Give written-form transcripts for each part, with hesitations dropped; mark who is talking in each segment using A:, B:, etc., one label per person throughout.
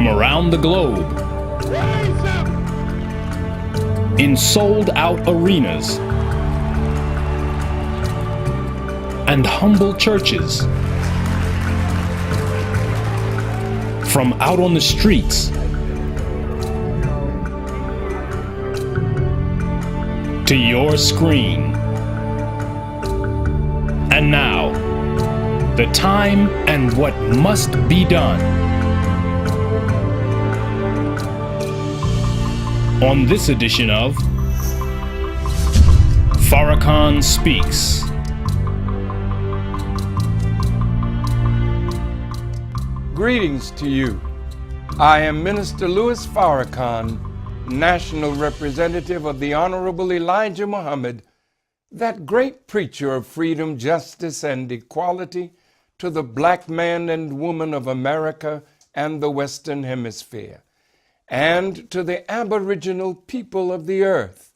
A: from around the globe in sold-out arenas and humble churches, from out on the streets to your screen. And now, the time and what must be done. On this edition of Farrakhan Speaks.
B: Greetings to you. I am Minister Louis Farrakhan, National Representative of the Honorable Elijah Muhammad, that great preacher of freedom, justice, and equality to the black man and woman of America and the Western Hemisphere, and to the aboriginal people of the earth,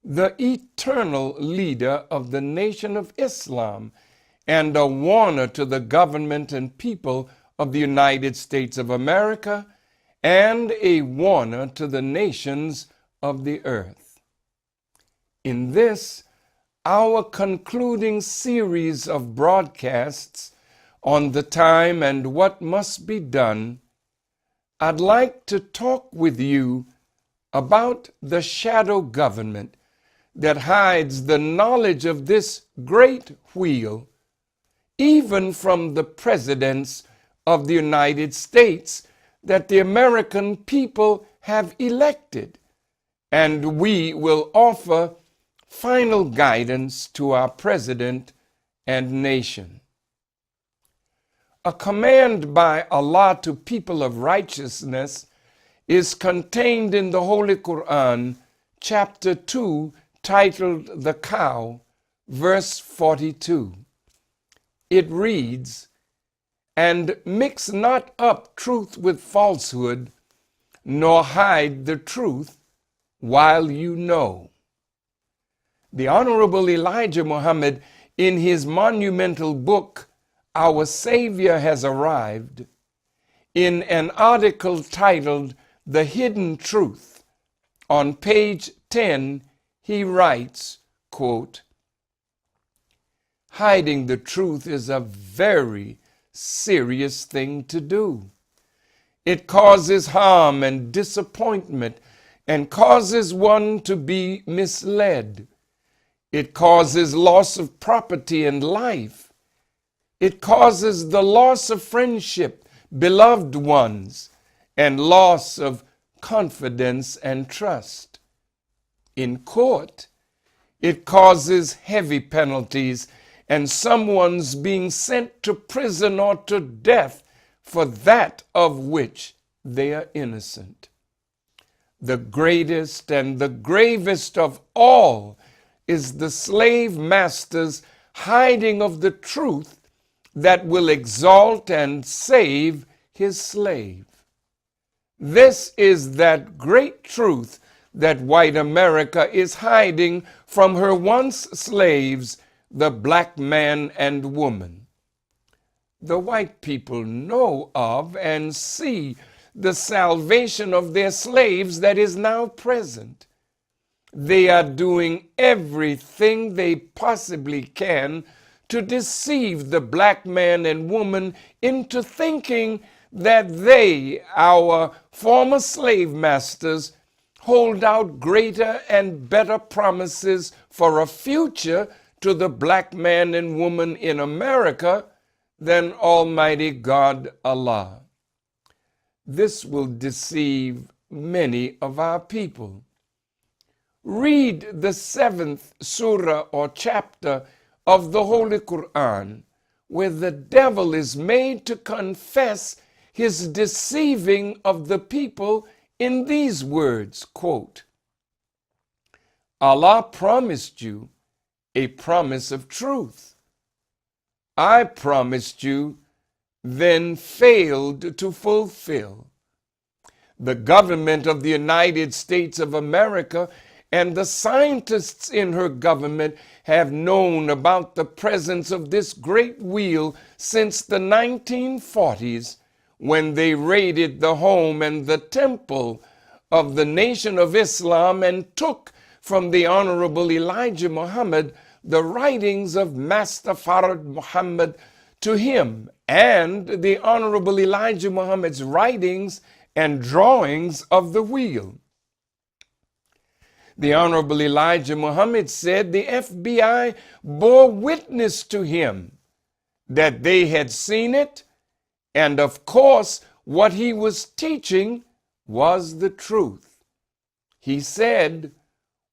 B: the eternal leader of the Nation of Islam, and a warner to the government and people of the United States of America, and a warner to the nations of the earth. In this, our concluding series of broadcasts on the time and what must be done, I'd like to talk with you about the shadow government that hides the knowledge of this great wheel, even from the presidents of the United States that the American people have elected, and we will offer final guidance to our president and nation. A command by Allah to people of righteousness is contained in the Holy Quran, chapter 2, titled The Cow, verse 42. It reads, "And mix not up truth with falsehood, nor hide the truth while you know." The Honorable Elijah Muhammad, in his monumental book, Our Savior Has Arrived, in an article titled The Hidden Truth, on page 10, he writes, quote, "Hiding the truth is a very serious thing to do. It causes harm and disappointment and causes one to be misled. It causes loss of property and life. It causes the loss of friendship, beloved ones, and loss of confidence and trust. In court, it causes heavy penalties and someone's being sent to prison or to death for that of which they are innocent. The greatest and the gravest of all is the slave master's hiding of the truth that will exalt and save his slave. This is that great truth that white America is hiding from her once slaves, the black man and woman. The white people know of and see the salvation of their slaves that is now present. They are doing everything they possibly can to deceive the black man and woman into thinking that they, our former slave masters, hold out greater and better promises for a future to the black man and woman in America than Almighty God Allah. This will deceive many of our people. Read the 7th surah or chapter of the Holy Quran, where the devil is made to confess his deceiving of the people in these words, quote, "Allah promised you a promise of truth. I promised you, then failed to fulfill. The government of the United States of America and the scientists in her government have known about the presence of this great wheel since the 1940s, when they raided the home and the temple of the Nation of Islam and took from the Honorable Elijah Muhammad the writings of Master Farad Muhammad to him, and the Honorable Elijah Muhammad's writings and drawings of the wheel. The Honorable Elijah Muhammad said the FBI bore witness to him that they had seen it, and of course what he was teaching was the truth. He said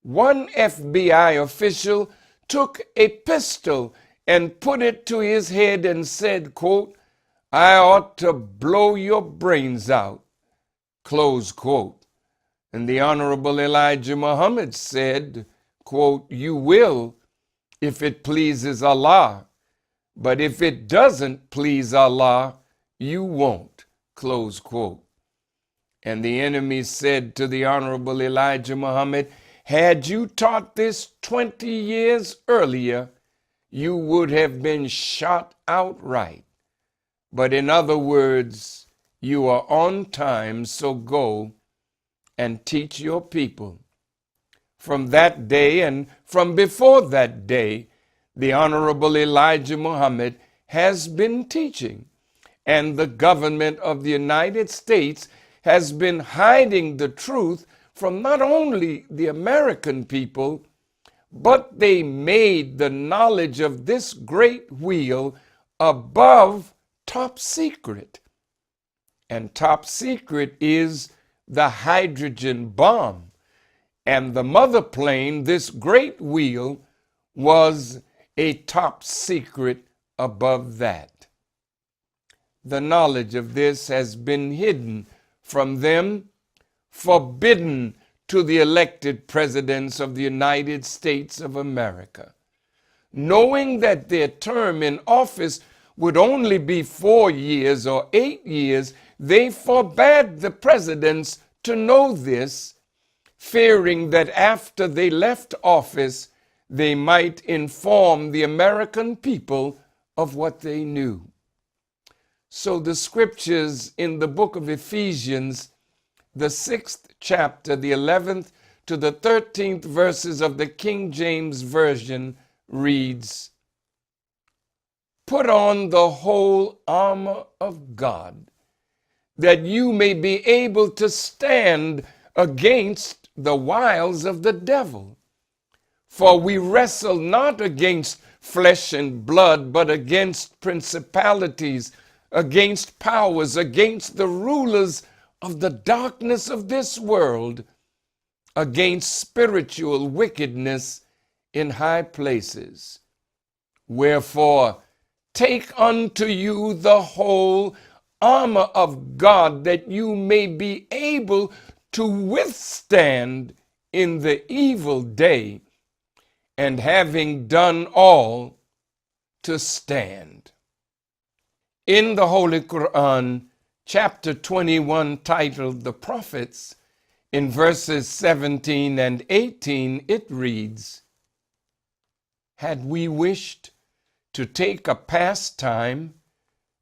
B: one FBI official took a pistol and put it to his head and said, quote, "I ought to blow your brains out," close quote. And the Honorable Elijah Muhammad said, quote, "You will if it pleases Allah, but if it doesn't please Allah, you won't," close quote. And the enemy said to the Honorable Elijah Muhammad, "Had you taught this 20 years earlier, you would have been shot outright. But in other words, you are on time, so go and teach your people." From that day and from before that day, the Honorable Elijah Muhammad has been teaching, and the government of the United States has been hiding the truth from not only the American people, but they made the knowledge of this great wheel above top secret. And top secret is the hydrogen bomb. And the mother plane, this great wheel, was a top secret above that. The knowledge of this has been hidden from them, forbidden to the elected presidents of the United States of America. Knowing that their term in office would only be 4 years or 8 years, they forbade the presidents to know this, fearing that after they left office, they might inform the American people of what they knew. So the scriptures in the book of Ephesians, the 6th chapter, the 11th to the 13th verses of the King James Version reads, "Put on the whole armor of God, that you may be able to stand against the wiles of the devil. For we wrestle not against flesh and blood, but against principalities, against powers, against the rulers of the darkness of this world, against spiritual wickedness in high places. Wherefore, take unto you the whole armor of God, that you may be able to withstand in the evil day, and having done all, to stand." In the Holy Quran, chapter 21, titled The Prophets, in verses 17 and 18, it reads, "Had we wished to take a pastime,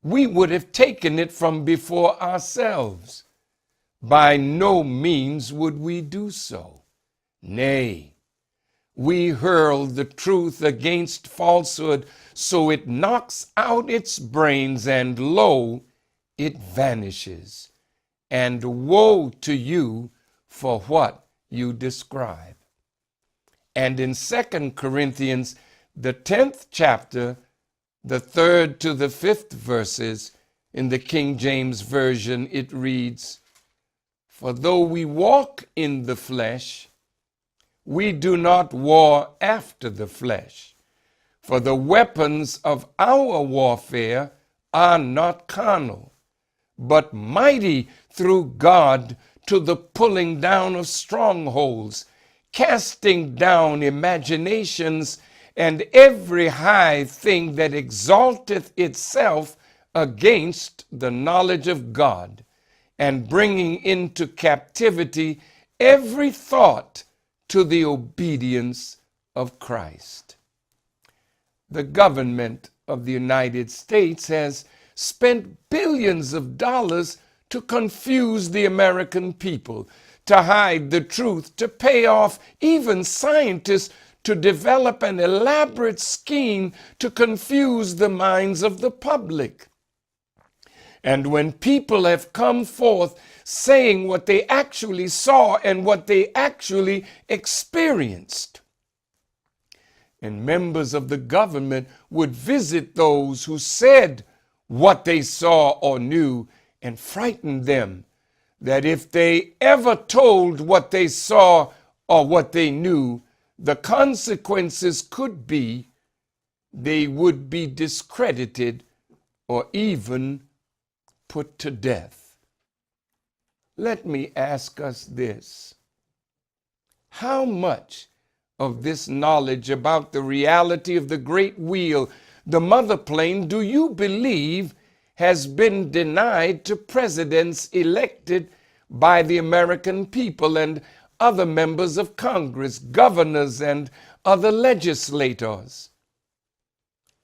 B: we would have taken it from before ourselves. By no means would we do so. Nay, we hurl the truth against falsehood, so it knocks out its brains, and lo, it vanishes. And woe to you for what you describe." And in 2 Corinthians, the 10th chapter, the 3rd to the 5th verses, in the King James Version, it reads, "For though we walk in the flesh, we do not war after the flesh. For the weapons of our warfare are not carnal, but mighty through God to the pulling down of strongholds, casting down imaginations and every high thing that exalteth itself against the knowledge of God, and bringing into captivity every thought to the obedience of Christ." The government of the United States has spent billions of dollars to confuse the American people, to hide the truth, to pay off even scientists to develop an elaborate scheme to confuse the minds of the public. And when people have come forth saying what they actually saw and what they actually experienced, and members of the government would visit those who said what they saw or knew and frighten them that if they ever told what they saw or what they knew, the consequences could be they would be discredited or even put to death. Let me ask us this: how much of this knowledge about the reality of the great wheel, the mother plane, do you believe has been denied to presidents elected by the American people and other members of Congress, governors, and other legislators?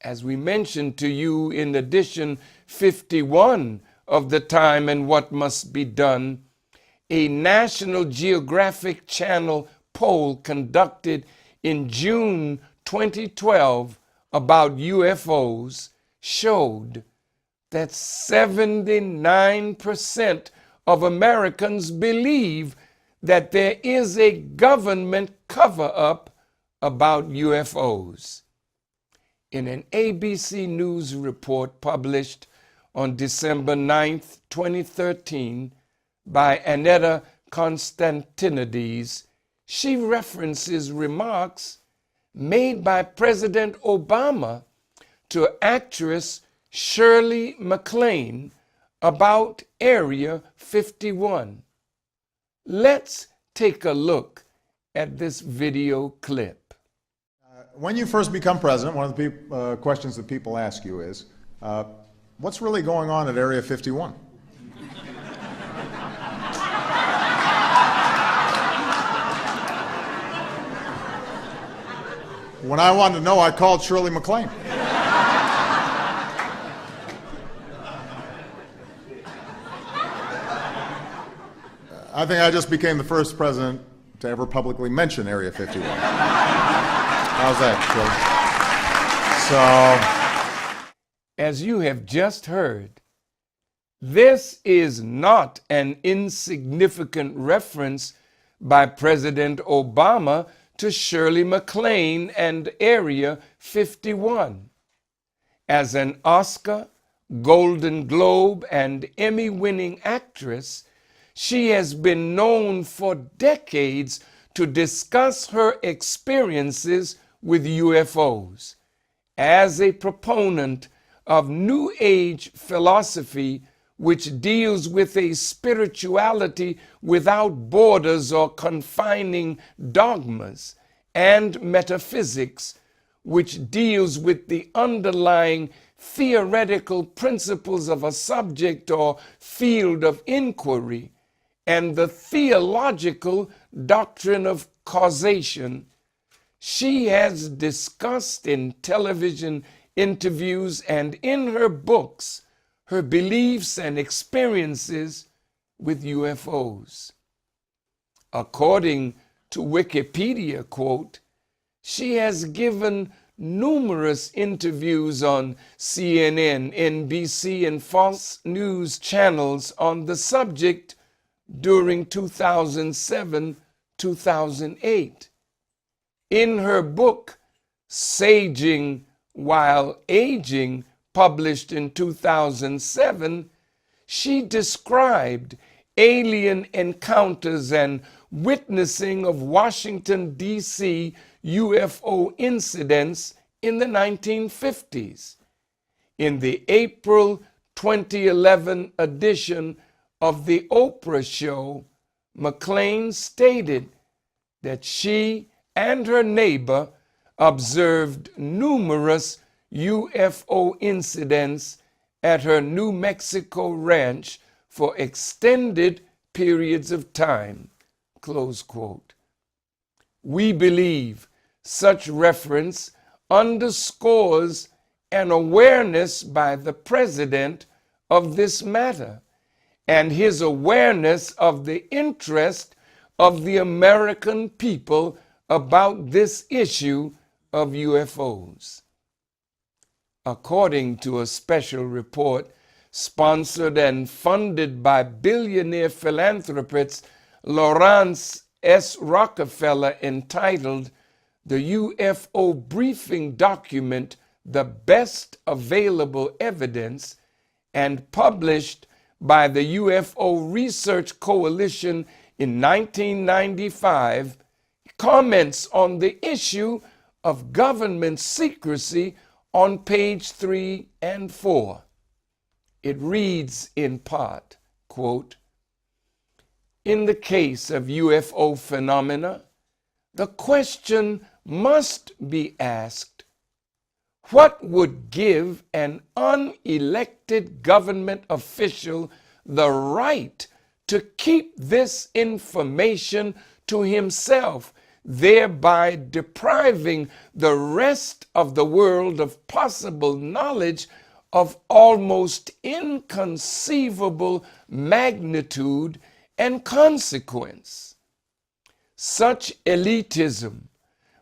B: As we mentioned to you in edition 51 of The Time and What Must Be Done, a National Geographic Channel poll conducted in June 2012 about UFOs showed that 79% of Americans believe that there is a government cover-up about UFOs. In an ABC News report published on December 9th, 2013, by Annetta Constantinides, she references remarks made by President Obama to actress Shirley MacLaine about Area 51. Let's take a look at this video clip.
C: When you first become president, one of the questions that people ask you is, what's really going on at Area 51? When I wanted to know, I called Shirley MacLaine. I think I just became the first president to ever publicly mention Area 51. How's that, Shirley? So,
B: as you have just heard, this is not an insignificant reference by President Obama to Shirley MacLaine and Area 51. As an Oscar, Golden Globe, and Emmy-winning actress, she has been known for decades to discuss her experiences with UFOs. As a proponent of New Age philosophy, which deals with a spirituality without borders or confining dogmas, and metaphysics, which deals with the underlying theoretical principles of a subject or field of inquiry, and the theological doctrine of causation, she has discussed in television interviews and in her books her beliefs and experiences with UFOs. According to Wikipedia, quote, she has given numerous interviews on CNN, NBC, and Fox News channels on the subject during 2007-2008. In her book, Saging While Aging, published in 2007, she described alien encounters and witnessing of Washington, D.C. UFO incidents in the 1950s. In the April 2011 edition of The Oprah Show, MacLaine stated that she and her neighbor observed numerous UFO incidents at her New Mexico ranch for extended periods of time, close quote. We believe such reference underscores an awareness by the president of this matter and his awareness of the interest of the American people about this issue of UFOs. According to a special report sponsored and funded by billionaire philanthropist Laurance S. Rockefeller, entitled "The UFO Briefing Document, The Best Available Evidence," and published by the UFO Research Coalition in 1995, comments on the issue of government secrecy on page 3 and 4. It reads in part, quote, "In the case of UFO phenomena, the question must be asked, what would give an unelected government official the right to keep this information to himself, thereby depriving the rest of the world of possible knowledge of almost inconceivable magnitude and consequence? Such elitism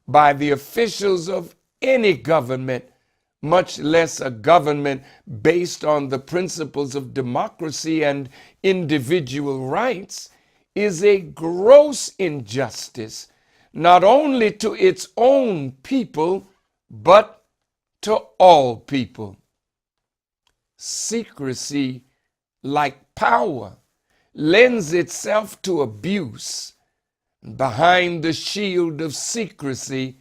B: by the officials of any government, much less a government based on the principles of democracy and individual rights, is a gross injustice, not only to its own people, but to all people. Secrecy, like power, lends itself to abuse. Behind the shield of secrecy,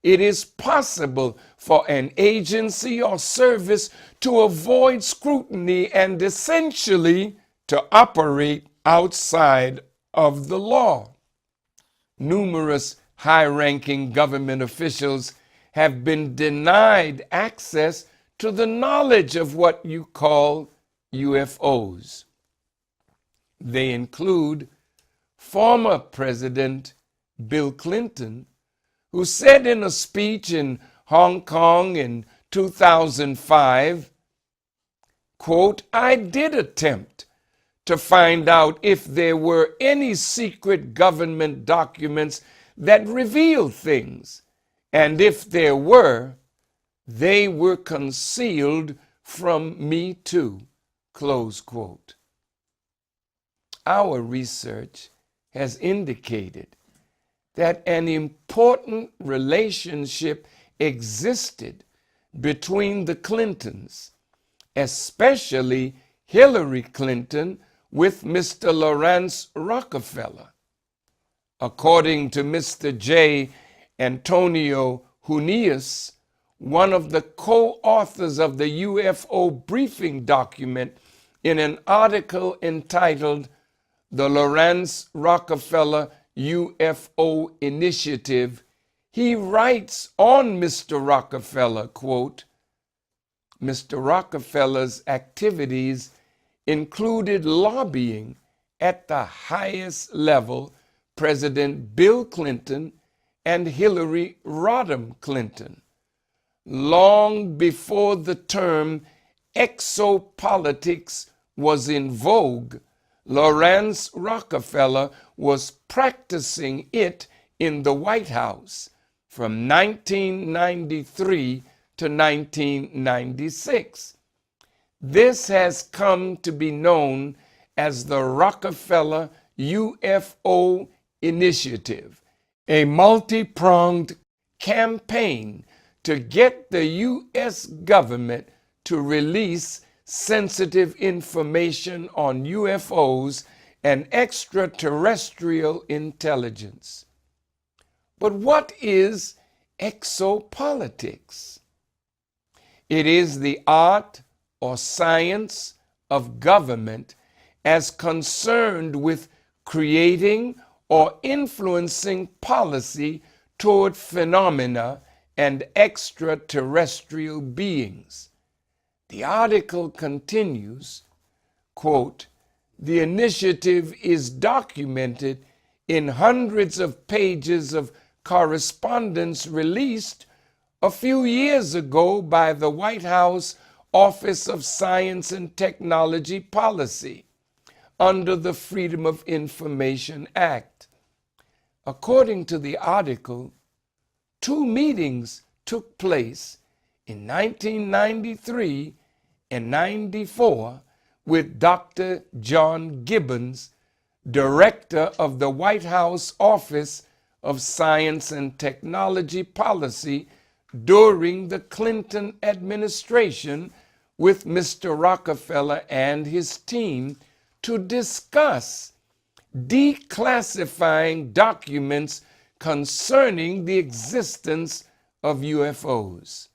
B: it is possible for an agency or service to avoid scrutiny and essentially to operate outside of the law. Numerous high-ranking government officials have been denied access to the knowledge of what you call UFOs. They include former President Bill Clinton, who said in a speech in Hong Kong in 2005, quote, "I did attempt to find out if there were any secret government documents that revealed things, and if there were, they were concealed from me too," close quote. Our research has indicated that an important relationship existed between the Clintons, especially Hillary Clinton, with Mr. Laurance Rockefeller. According to Mr. J. Antonio Junius, one of the co-authors of the UFO briefing document, in an article entitled "The Laurance Rockefeller UFO Initiative," he writes on Mr. Rockefeller, quote, "Mr. Rockefeller's activities included lobbying at the highest level President Bill Clinton and Hillary Rodham Clinton. Long before the term exopolitics was in vogue, Laurance Rockefeller was practicing it in the White House from 1993 to 1996. This has come to be known as the Rockefeller UFO Initiative, a multi-pronged campaign to get the U.S. government to release sensitive information on UFOs and extraterrestrial intelligence. But what is exopolitics? It is the art or science of government as concerned with creating or influencing policy toward phenomena and extraterrestrial beings. The article continues, quote, "The initiative is documented in hundreds of pages of correspondence released a few years ago by the White House Office of Science and Technology Policy under the Freedom of Information Act. According to the article, 2 meetings took place in 1993 and 94 with Dr. John Gibbons, director of the White House Office of Science and Technology Policy during the Clinton administration, with Mr. Rockefeller and his team to discuss declassifying documents concerning the existence of UFOs.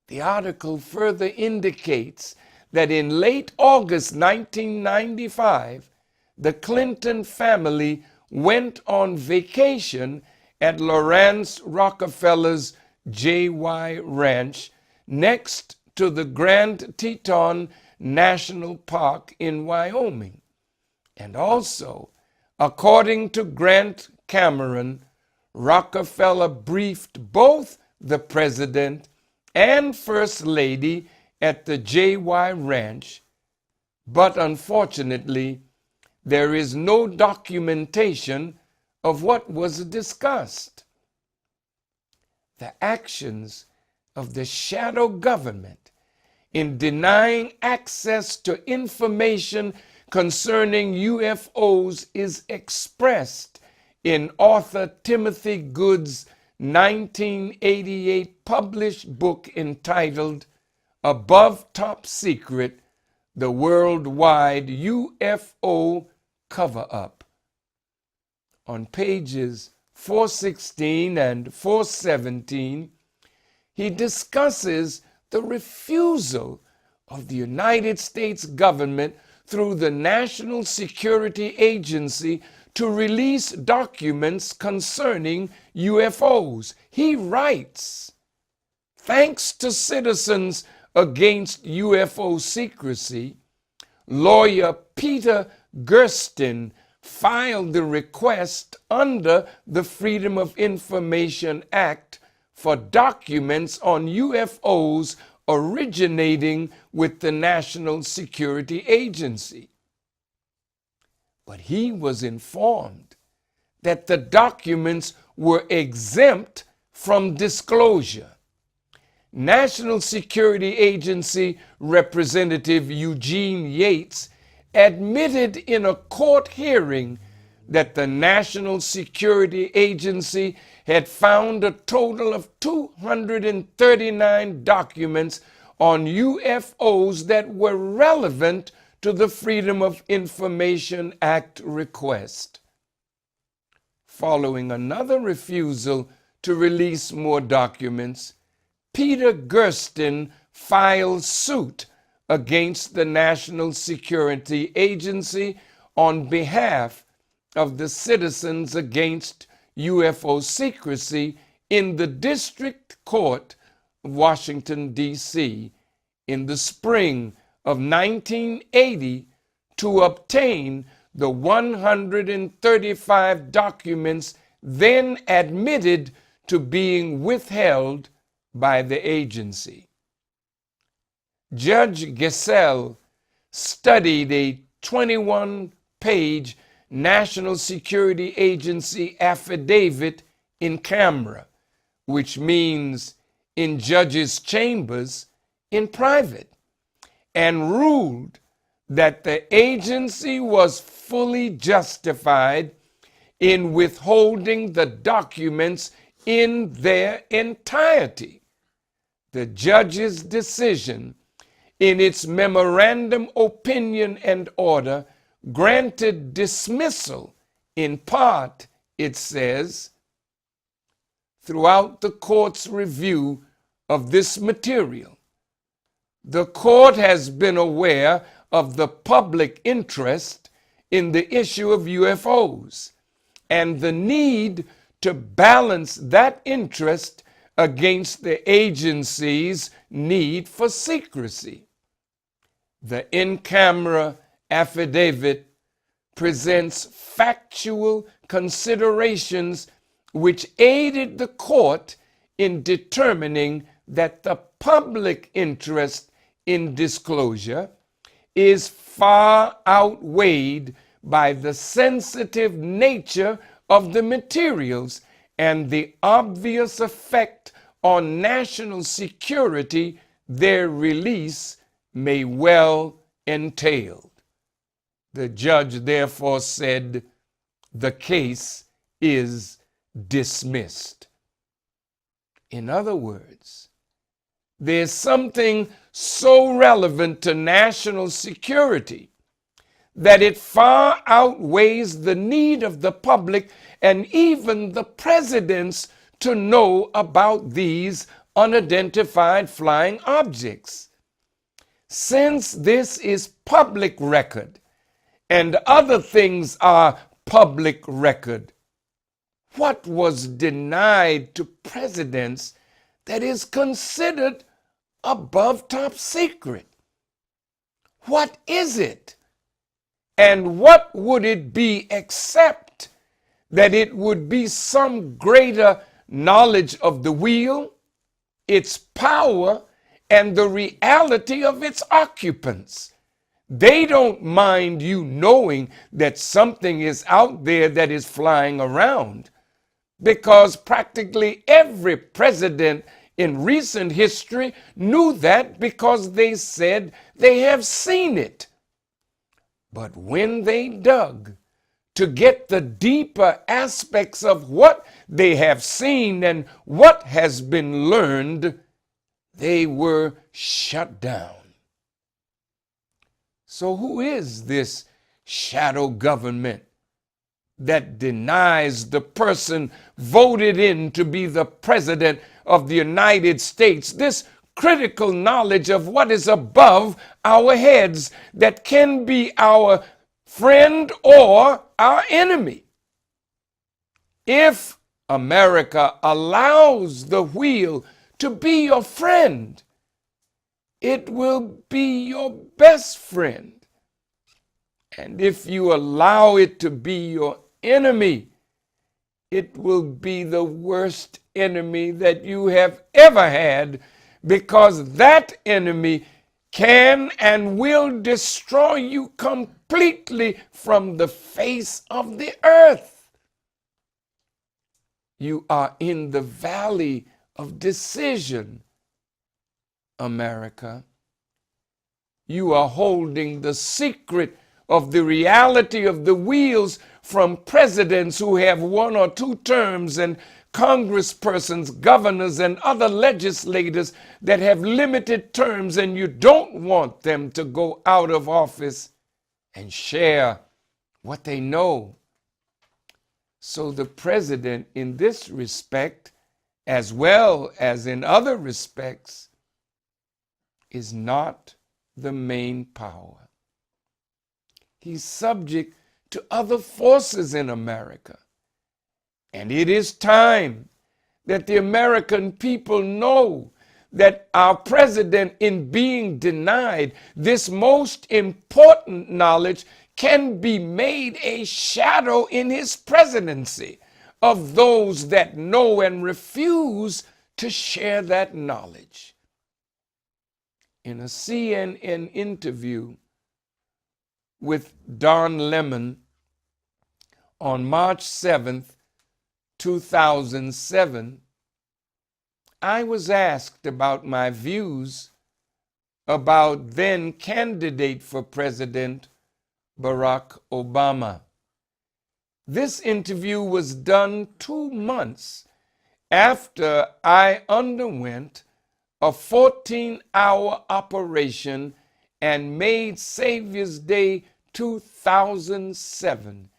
B: The article further indicates that in late August 1995, the Clinton family went on vacation at Laurance Rockefeller's JY Ranch next to the Grand Teton National Park in Wyoming. And also, according to Grant Cameron, Rockefeller briefed both the president and First Lady at the JY Ranch, but unfortunately, there is no documentation of what was discussed. The actions of the shadow government in denying access to information concerning UFOs is expressed in author Timothy Good's 1988 published book entitled Above Top Secret: The Worldwide UFO Cover-Up. On pages 416 and 417, he discusses the refusal of the United States government through the National Security Agency to release documents concerning UFOs. He writes, "Thanks to Citizens Against UFO Secrecy, lawyer Peter Gersten filed the request under the Freedom of Information Act for documents on UFOs originating with the National Security Agency. But he was informed that the documents were exempt from disclosure. National Security Agency Representative Eugene Yates admitted in a court hearing that the National Security Agency had found a total of 239 documents on UFOs that were relevant to the Freedom of Information Act request. Following another refusal to release more documents, Peter Gersten filed suit against the National Security Agency on behalf of the Citizens Against UFO Secrecy in the District Court of Washington, D.C. in the spring of 1980 to obtain the 135 documents then admitted to being withheld by the agency. Judge Gesell studied a 21-page National Security Agency affidavit in camera, which means in judges' chambers in private, and ruled that the agency was fully justified in withholding the documents in their entirety. The judge's decision in its memorandum opinion and order granted dismissal, in part, it says, throughout the court's review of this material. The court has been aware of the public interest in the issue of UFOs and the need to balance that interest against the agency's need for secrecy. The in-camera affidavit presents factual considerations which aided the court in determining that the public interest in disclosure is far outweighed by the sensitive nature of the materials and the obvious effect on national security their release may well entail. The judge therefore said, the case is dismissed. In other words, there's something so relevant to national security that it far outweighs the need of the public and even the presidents to know about these unidentified flying objects. Since this is public record and other things are public record, what was denied to presidents that is considered above top secret? What is it? And what would it be except that it would be some greater knowledge of the wheel, its power, and the reality of its occupants? They don't mind you knowing that something is out there that is flying around, because practically every president in recent history knew that because they said they have seen it. But when they dug to get the deeper aspects of what they have seen and what has been learned, they were shut down. So who is this shadow government that denies the person voted in to be the president of the United States this critical knowledge of what is above our heads that can be our friend or our enemy? If America allows the wheel to be your friend, it will be your best friend. And if you allow it to be your enemy, it will be the worst enemy that you have ever had, because that enemy can and will destroy you completely from the face of the earth. You are in the valley of decision, America. You are holding the secret of the reality of the wheels from presidents who have 1 or 2 terms and congresspersons, governors, and other legislators that have limited terms, and you don't want them to go out of office and share what they know. So the president, in this respect, as well as in other respects, is not the main power. He's subject to other forces in America. And it is time that the American people know that our president, in being denied this most important knowledge, can be made a shadow in his presidency of those that know and refuse to share that knowledge. In a CNN interview with Don Lemon on March 7th, 2007, I was asked about my views about then candidate for president Barack Obama. This interview was done 2 months after I underwent a 14-hour operation and made Savior's Day 2007.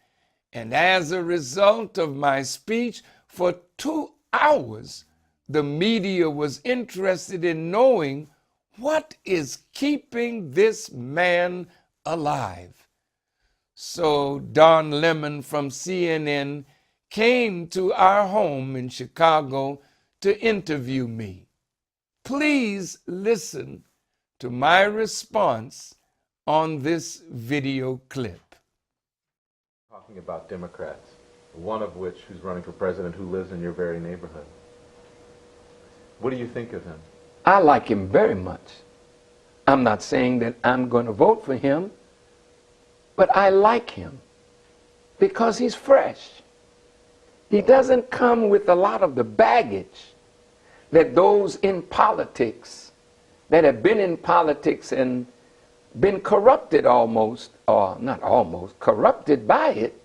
B: And as a result of my speech, for 2 hours, the media was interested in knowing what is keeping this man alive. So Don Lemon from CNN came to our home in Chicago to interview me. Please listen to my response on this video clip.
D: Talking about Democrats, one of which who's running for president who lives in your very neighborhood. What do you think of him?
E: I like him very much. I'm not saying that I'm going to vote for him, but I like him because he's fresh. He doesn't come with a lot of the baggage that those in politics, that have been in politics and been corrupted almost, or not almost, corrupted by it,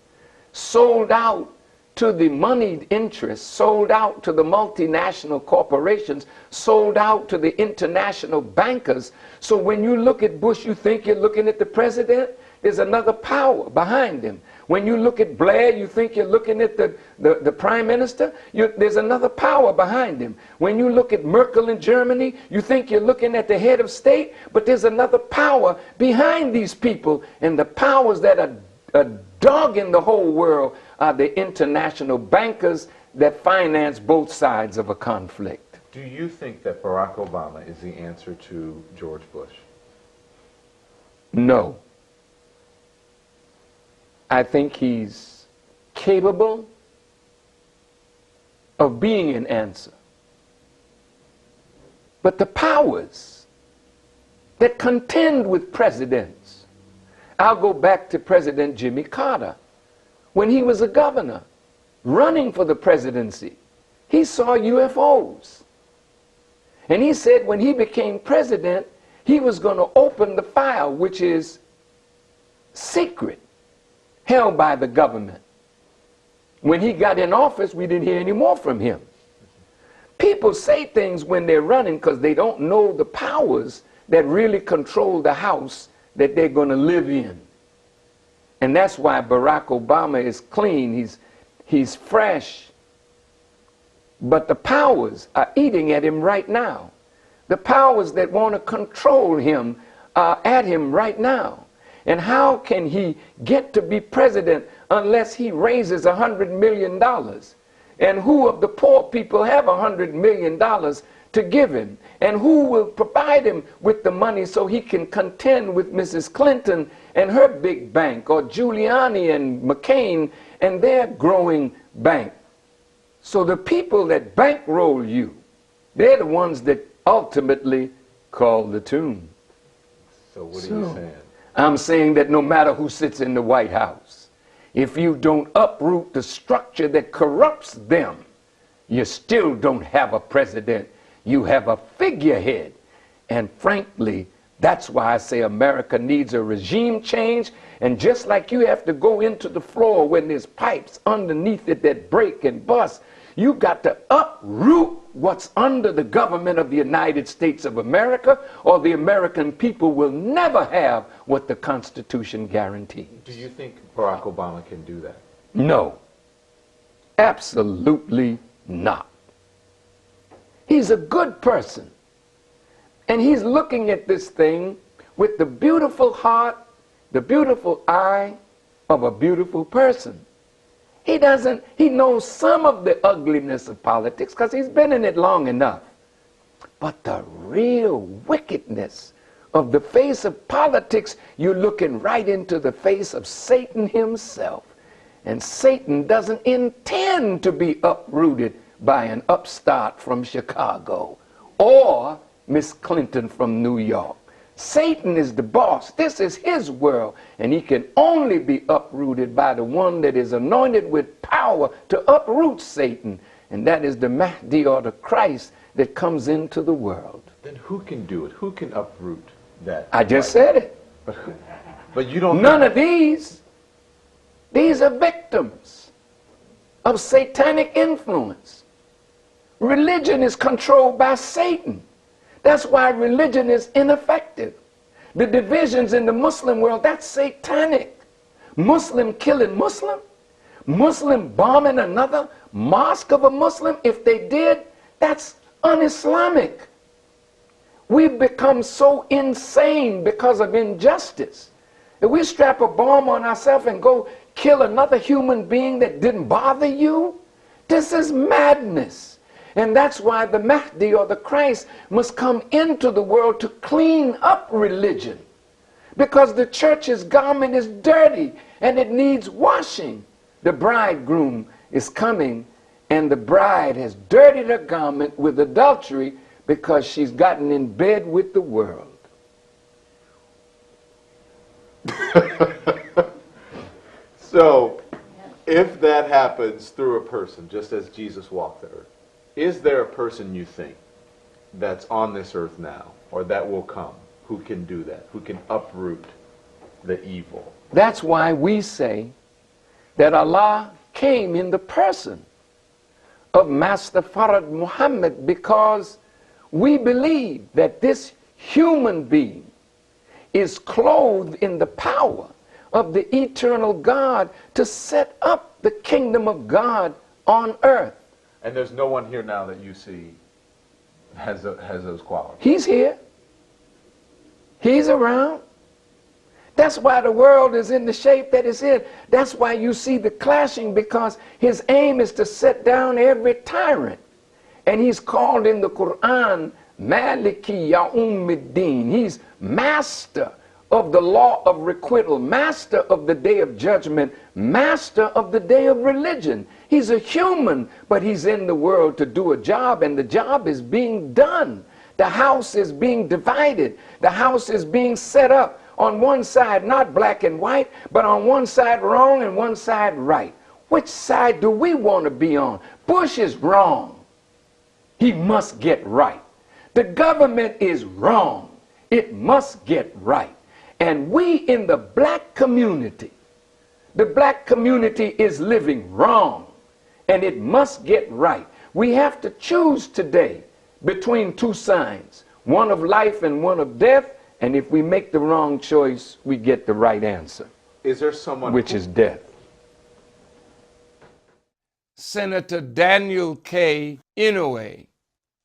E: sold out to the moneyed interests, sold out to the multinational corporations, sold out to the international bankers. So when you look at Bush, you think you're looking at the president. There's another power behind him. When you look at Blair, you think you're looking at the prime minister. There's another power behind him. When you look at Merkel in Germany, you think you're looking at the head of state, but there's another power behind these people. And the powers that are dogging the whole world are the international bankers that finance both sides of a conflict.
D: Do you think that Barack Obama is the answer to George Bush?
E: No. I think he's capable of being an answer. But the powers that contend with presidents, I'll go back to President Jimmy Carter. When he was a governor running for the presidency, he saw UFOs. And he said when he became president, he was going to open the file, which is secret, held by the government. When he got in office, we didn't hear any more from him. People say things when they're running because they don't know the powers that really control the house that they're going to live in. And that's why Barack Obama is clean, he's fresh. But the powers are eating at him right now. The powers that want to control him are at him right now. And how can he get to be president unless he raises $100 million? And who of the poor people have $100 million to give him? And who will provide him with the money so he can contend with Mrs. Clinton and her big bank, or Giuliani and McCain and their growing bank? So the people that bankroll you, they're the ones that ultimately call the tune.
D: So what are you saying?
E: I'm saying that no matter who sits in the White House, if you don't uproot the structure that corrupts them, you still don't have a president. You have a figurehead. And frankly, that's why I say America needs a regime change. And just like you have to go into the floor when there's pipes underneath it that break and bust, you got to uproot what's under the government of the United States of America, or the American people will never have what the Constitution guarantees.
D: Do you think Barack Obama can do that?
E: No. Absolutely not. He's a good person. And he's looking at this thing with the beautiful heart, the beautiful eye of a beautiful person. He knows some of the ugliness of politics because he's been in it long enough. But the real wickedness of the face of politics, you're looking right into the face of Satan himself. And Satan doesn't intend to be uprooted by an upstart from Chicago or Miss Clinton from New York. Satan is the boss. This is his world, and he can only be uprooted by the one that is anointed with power to uproot Satan, and that is the Mahdi, or the Christ that comes into the world.
D: Then who can do it? Who can uproot that?
E: I just said it.
D: But you don't.
E: None of these. These are victims of satanic influence. Religion is controlled by Satan. That's why religion is ineffective. The divisions in the Muslim world, that's satanic. Muslim killing Muslim, Muslim bombing another mosque of a Muslim, if they did, that's un-Islamic. We've become so insane because of injustice. If we strap a bomb on ourselves and go kill another human being that didn't bother you, this is madness. And that's why the Mahdi, or the Christ, must come into the world to clean up religion. Because the church's garment is dirty and it needs washing. The bridegroom is coming, and the bride has dirtied her garment with adultery because she's gotten in bed with the world.
D: So, if that happens through a person, just as Jesus walked the earth, is there a person you think that's on this earth now, or that will come, who can do that, who can uproot the evil?
E: That's why we say that Allah came in the person of Master Farad Muhammad, because we believe that this human being is clothed in the power of the eternal God to set up the kingdom of God on earth.
D: And there's no one here now that you see has those qualities.
E: He's here. He's around. That's why the world is in the shape that it's in. That's why you see the clashing, because his aim is to set down every tyrant. And he's called in the Quran Maliki Ya'umiddin. He's master of the law of requital, master of the day of judgment, master of the day of religion. He's a human, but he's in the world to do a job, and the job is being done. The house is being divided. The house is being set up. On one side, not black and white, but on one side wrong and one side right. Which side do we want to be on? Bush is wrong. He must get right. The government is wrong. It must get right. And we in the black community, the black community is living wrong, and it must get right. We have to choose today between two signs, one of life and one of death, and if we make the wrong choice, we get the right answer.
D: Is there someone
E: which is death?
B: Senator Daniel K. Inouye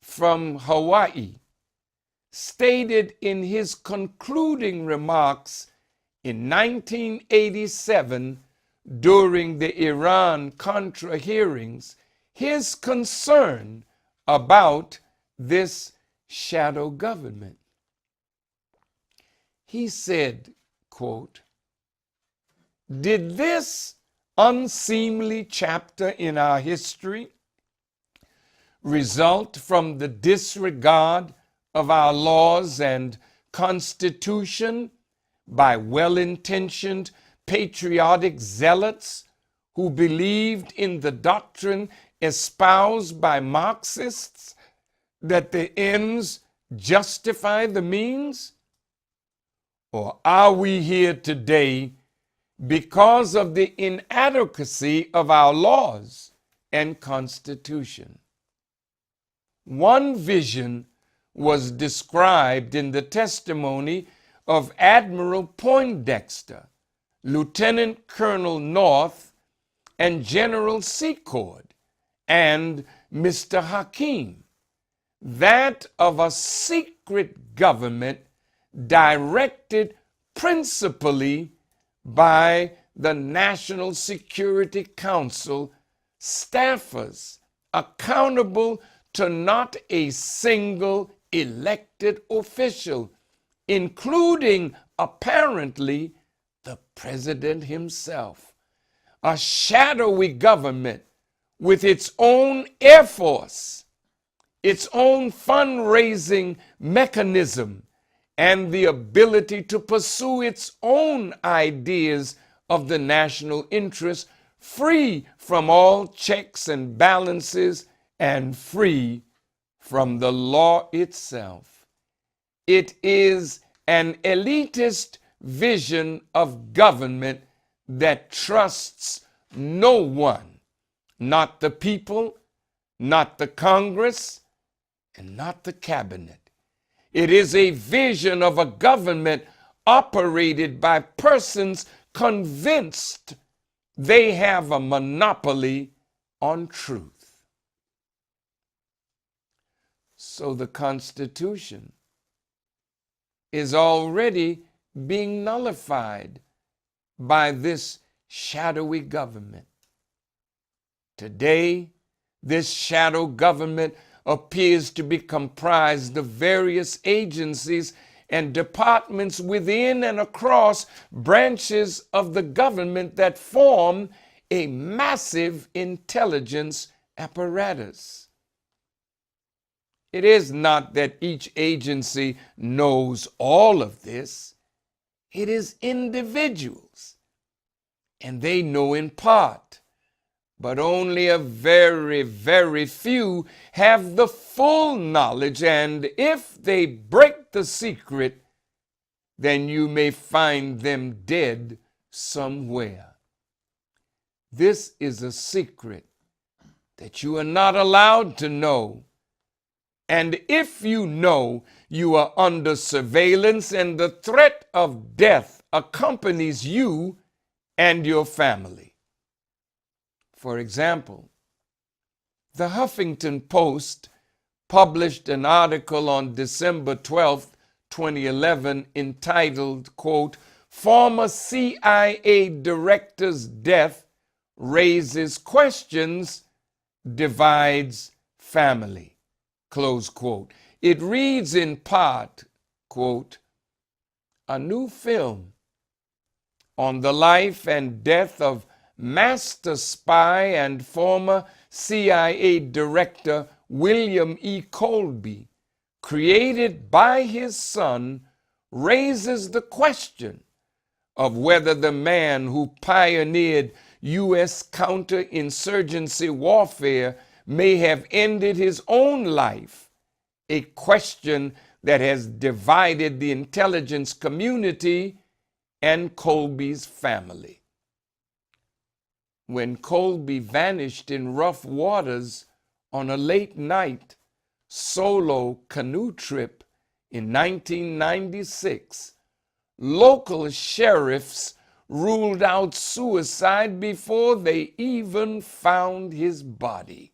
B: from Hawaii stated in his concluding remarks in 1987 during the Iran-Contra hearings his concern about this shadow government. He said, quote, "Did this unseemly chapter in our history result from the disregard of our laws and Constitution by well-intentioned patriotic zealots who believed in the doctrine espoused by Marxists that the ends justify the means? Or are we here today because of the inadequacy of our laws and Constitution?" One vision was described in the testimony of Admiral Poindexter, Lieutenant Colonel North, and General Secord, and Mr. Hakeem, that of a secret government directed principally by the National Security Council staffers, accountable to not a single elected official, including apparently the president himself. A shadowy government with its own air force, its own fundraising mechanism, and the ability to pursue its own ideas of the national interest, free from all checks and balances and free from the law itself. It is an elitist vision of government that trusts no one, not the people, not the Congress, and not the cabinet. It is a vision of a government operated by persons convinced they have a monopoly on truth. So the Constitution is already being nullified by this shadowy government. Today, this shadow government appears to be comprised of various agencies and departments within and across branches of the government that form a massive intelligence apparatus. It is not that each agency knows all of this. It is individuals, and they know in part, but only a very, very few have the full knowledge, and if they break the secret, then you may find them dead somewhere. This is a secret that you are not allowed to know. And if you know, you are under surveillance, and the threat of death accompanies you and your family. For example, the Huffington Post published an article on December 12, 2011, entitled, quote, "Former CIA Director's Death Raises Questions, Divides Family." Close quote. It reads in part, quote, "A new film on the life and death of master spy and former CIA Director William E. Colby, created by his son, raises the question of whether the man who pioneered U.S. counterinsurgency warfare may have ended his own life, a question that has divided the intelligence community and Colby's family. When Colby vanished in rough waters on a late night solo canoe trip in 1996, local sheriffs ruled out suicide before they even found his body.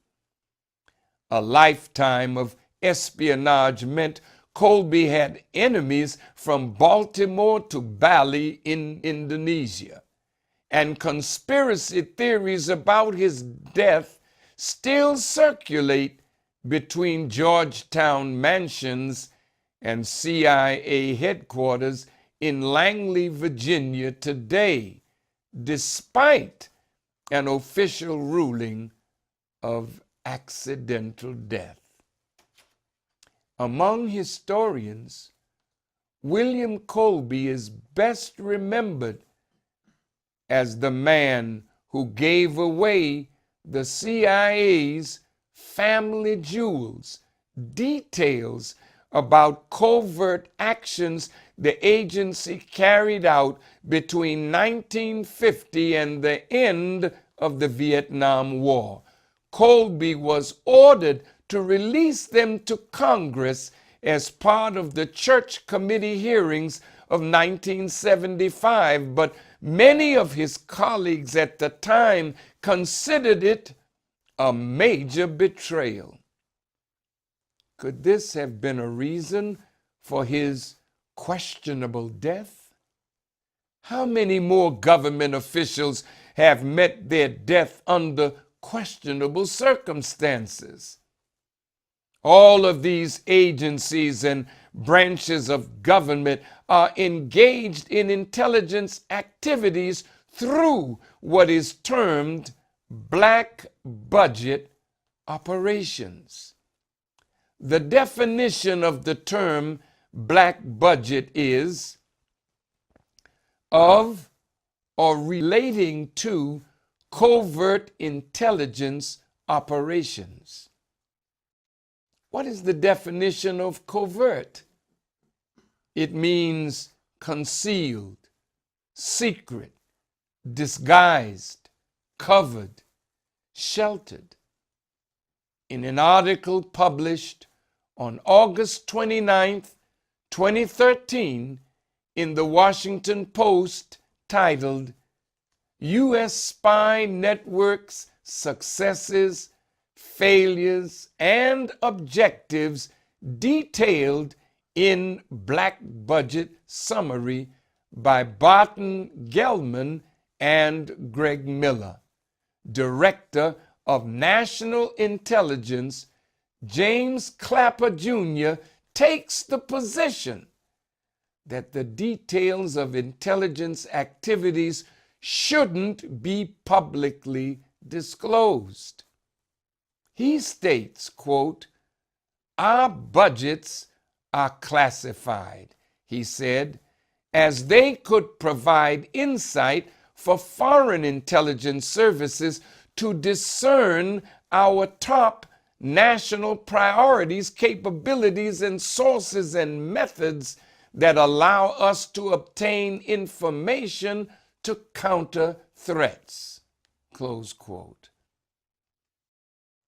B: A lifetime of espionage meant Colby had enemies from Baltimore to Bali in Indonesia, and conspiracy theories about his death still circulate between Georgetown mansions and CIA headquarters in Langley, Virginia today, despite an official ruling of accidental death. Among historians, William Colby is best remembered as the man who gave away the CIA's family jewels, details about covert actions the agency carried out between 1950 and the end of the Vietnam War. Colby was ordered to release them to Congress as part of the Church Committee hearings of 1975, but many of his colleagues at the time considered it a major betrayal. Could this have been a reason for his questionable death? How many more government officials have met their death under questionable circumstances? All of these agencies and branches of government are engaged in intelligence activities through what is termed black budget operations. The definition of the term black budget is of or relating to covert intelligence operations. What is the definition of covert? It means concealed, secret, disguised, covered, sheltered. In an article published on August 29th, 2013, in the Washington Post, titled U.S. Spy Network's Successes, Failures, and Objectives Detailed in Black Budget Summary by Barton Gellman and Greg Miller, Director of National Intelligence, James Clapper Jr. takes the position that the details of intelligence activities shouldn't be publicly disclosed. He states, quote, "Our budgets are classified," he said, "as they could provide insight for foreign intelligence services to discern our top national priorities, capabilities, and sources and methods that allow us to obtain information to counter threats." Close quote.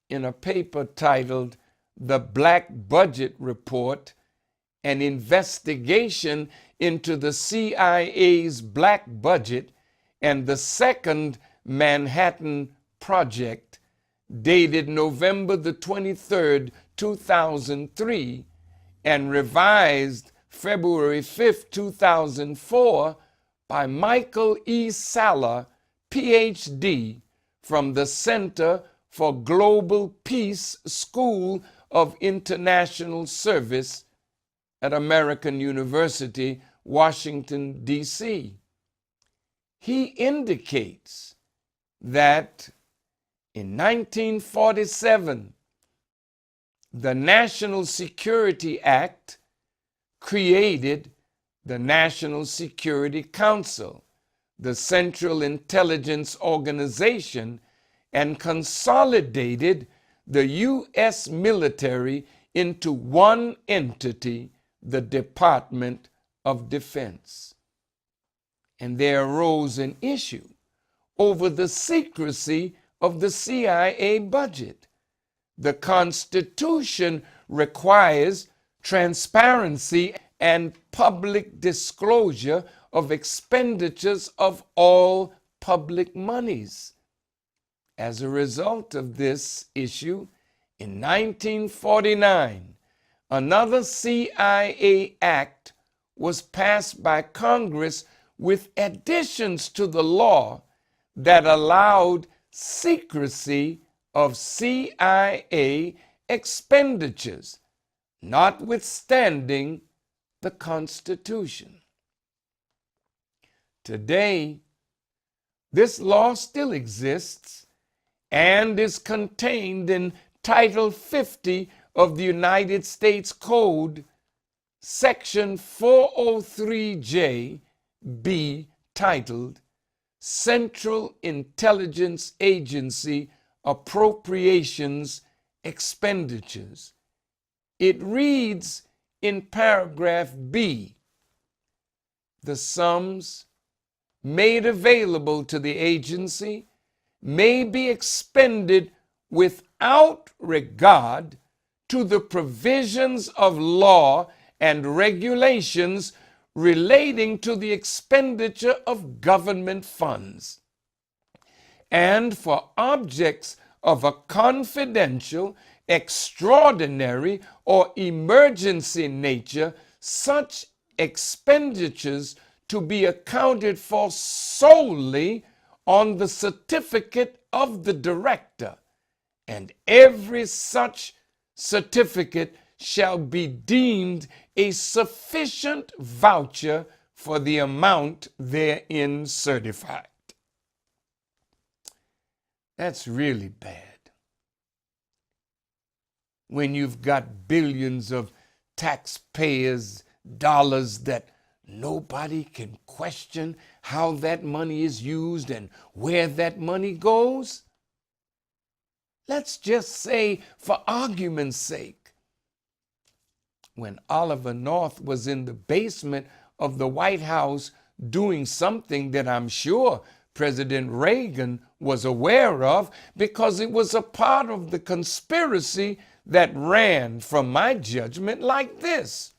B: In a paper titled "The Black Budget Report, an investigation into the CIA's black budget and the Second Manhattan Project," dated November the 23rd, 2003, and revised February 5th, 2004, by Michael E. Salla, PhD, from the Center for Global Peace School of International Service at American University, Washington, D.C. He indicates that in 1947, the National Security Act created the National Security Council, the Central Intelligence Organization, and consolidated the U.S. military into one entity, the Department of Defense. And there arose an issue over the secrecy of the CIA budget. The Constitution requires transparency and public disclosure of expenditures of all public monies. As a result of this issue, in 1949, another CIA Act was passed by Congress with additions to the law that allowed secrecy of CIA expenditures, notwithstanding the Constitution. Today, this law still exists and is contained in Title 50 of the United States Code, Section 403J, B, titled Central Intelligence Agency Appropriations Expenditures. It reads in paragraph B, "The sums made available to the agency may be expended without regard to the provisions of law and regulations relating to the expenditure of government funds, and for objects of a confidential, extraordinary, or emergency nature, such expenditures to be accounted for solely on the certificate of the director, and every such certificate shall be deemed a sufficient voucher for the amount therein certified." That's really bad. When you've got billions of taxpayers' dollars that nobody can question how that money is used and where that money goes. Let's just say, for argument's sake, when Oliver North was in the basement of the White House doing something that I'm sure President Reagan was aware of, because it was a part of the conspiracy that ran, from my judgment, like this: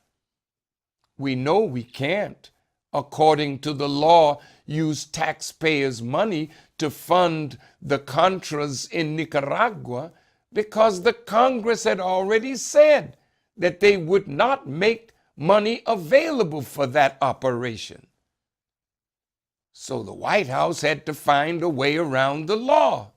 B: we know we can't, according to the law, use taxpayers' money to fund the Contras in Nicaragua, because the Congress had already said that they would not make money available for that operation. So the White House had to find a way around the law.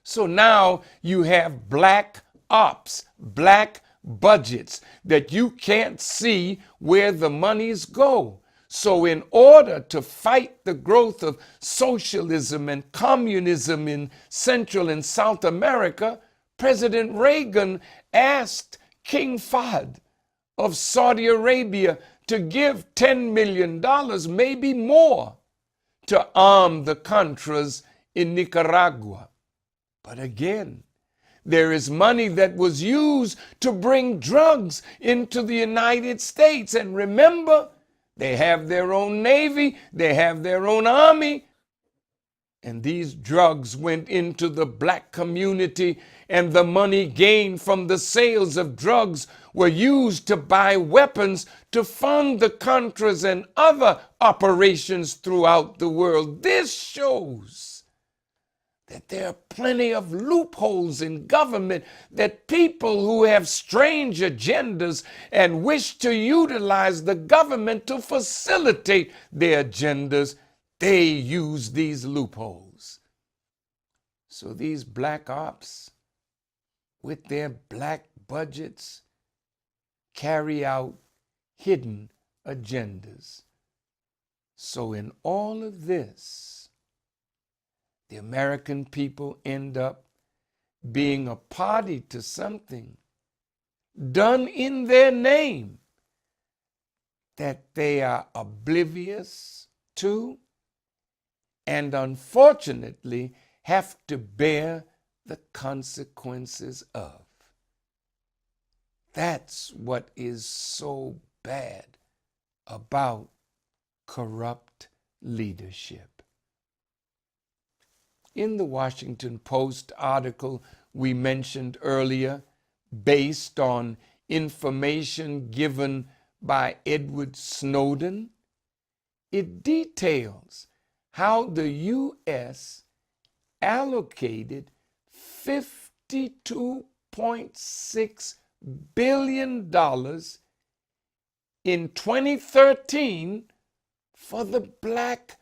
B: So now you have black ops, black budgets that you can't see where the monies go. So in order to fight the growth of socialism and communism in Central and South America, President Reagan asked King Fahd of Saudi Arabia to give $10 million, maybe more, to arm the Contras in Nicaragua. But again, there is money that was used to bring drugs into the United States. And remember, they have their own Navy, they have their own Army. And these drugs went into the black community, and the money gained from the sales of drugs were used to buy weapons to fund the Contras and other operations throughout the world. This shows that there are plenty of loopholes in government, that people who have strange agendas and wish to utilize the government to facilitate their agendas, they use these loopholes. So these black ops, with their black budgets, carry out hidden agendas. So in all of this, the American people end up being a party to something done in their name that they are oblivious to, and unfortunately have to bear the consequences of. That's what is so bad about corrupt leadership. In the Washington Post article we mentioned earlier, based on information given by Edward Snowden, it details how the U.S. allocated $52.6 billion in 2013 for the black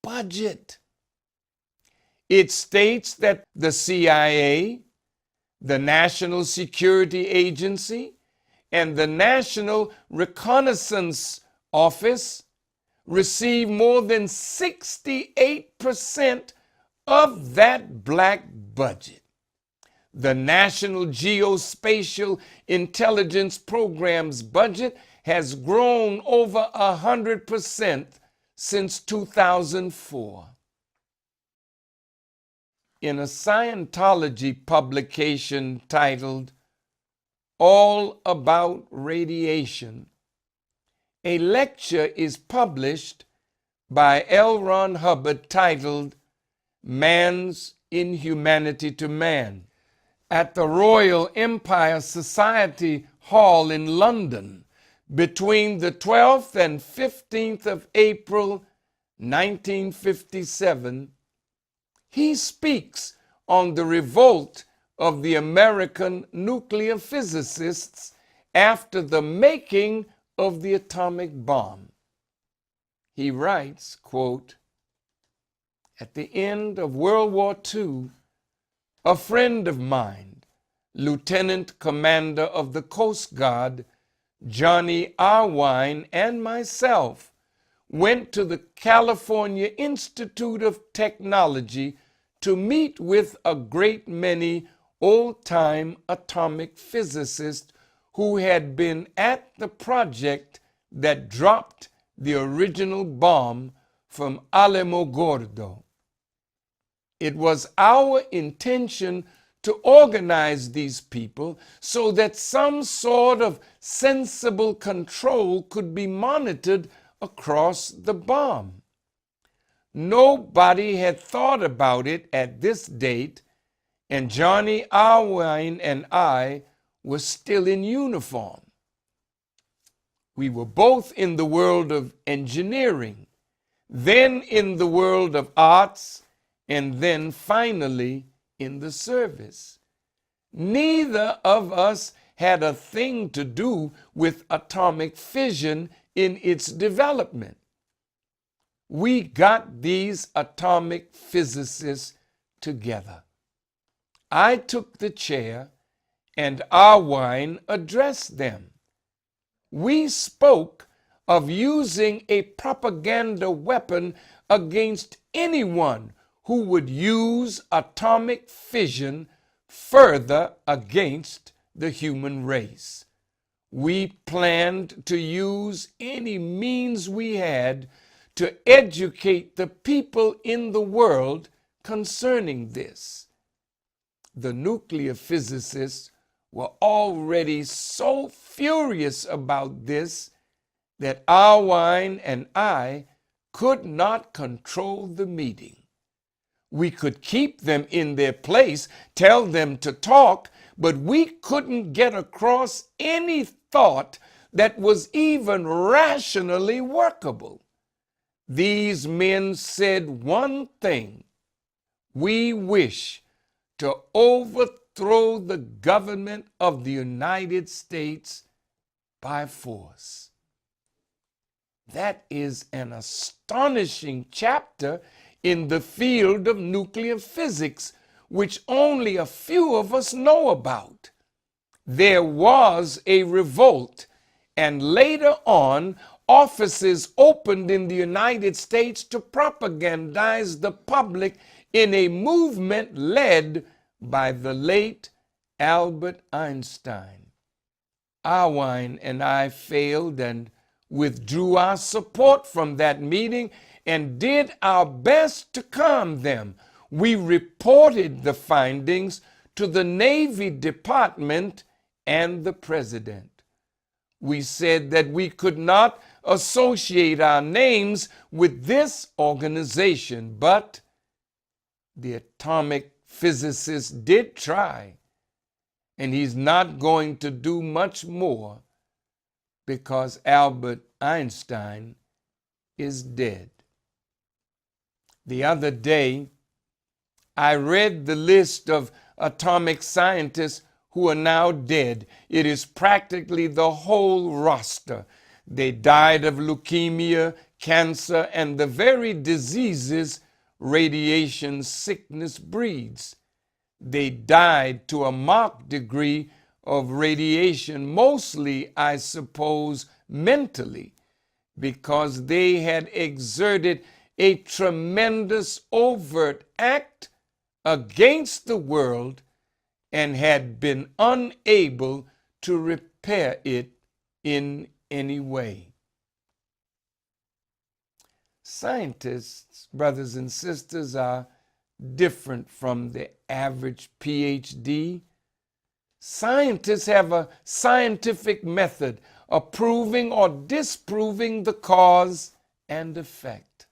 B: budget. It states that the CIA, the National Security Agency, and the National Reconnaissance Office receive more than 68% of that black budget. The National Geospatial Intelligence Program's budget has grown over 100% since 2004. In a Scientology publication titled All About Radiation, a lecture is published by L. Ron Hubbard titled Man's Inhumanity to Man at the Royal Empire Society Hall in London between the 12th and 15th of April 1957. He speaks on the revolt of the American nuclear physicists after the making of the atomic bomb. He writes, quote, "At the end of World War II, a friend of mine, Lieutenant Commander of the Coast Guard, Johnny Irwine, and myself went to the California Institute of Technology to meet with a great many old-time atomic physicists who had been at the project that dropped the original bomb from Alamogordo. It was our intention to organize these people so that some sort of sensible control could be monitored across the bomb. Nobody had thought about it at this date, and Johnny Irwine and I were still in uniform. We were both in the world of engineering, then in the world of arts, and then finally in the service. Neither of us had a thing to do with atomic fission in its development. We got these atomic physicists together. I took the chair and Irwine addressed them. We spoke of using a propaganda weapon against anyone who would use atomic fission further against the human race. We planned to use any means we had to educate the people in the world concerning this. The nuclear physicists were already so furious about this that Irwin and I could not control the meeting. We could keep them in their place, tell them to talk, but we couldn't get across any thought that was even rationally workable. These men said one thing: we wish to overthrow the government of the United States by force. That is an astonishing chapter in the field of nuclear physics, which only a few of us know about. There was a revolt, and later on, offices opened in the United States to propagandize the public in a movement led by the late Albert Einstein. Irwin and I failed and withdrew our support from that meeting and did our best to calm them. We reported the findings to the Navy Department and the President. We said that we could not associate our names with this organization, but the atomic physicist did try, and he's not going to do much more because Albert Einstein is dead. The other day, I read the list of atomic scientists who are now dead. It is practically the whole roster. They died of leukemia, cancer, and the very diseases radiation sickness breeds. They died to a marked degree of radiation, mostly, I suppose, mentally, because they had exerted a tremendous overt act against the world and had been unable to repair it in any way. Scientists, brothers and sisters, are different from the average PhD. Scientists have a scientific method of proving or disproving the cause and effect.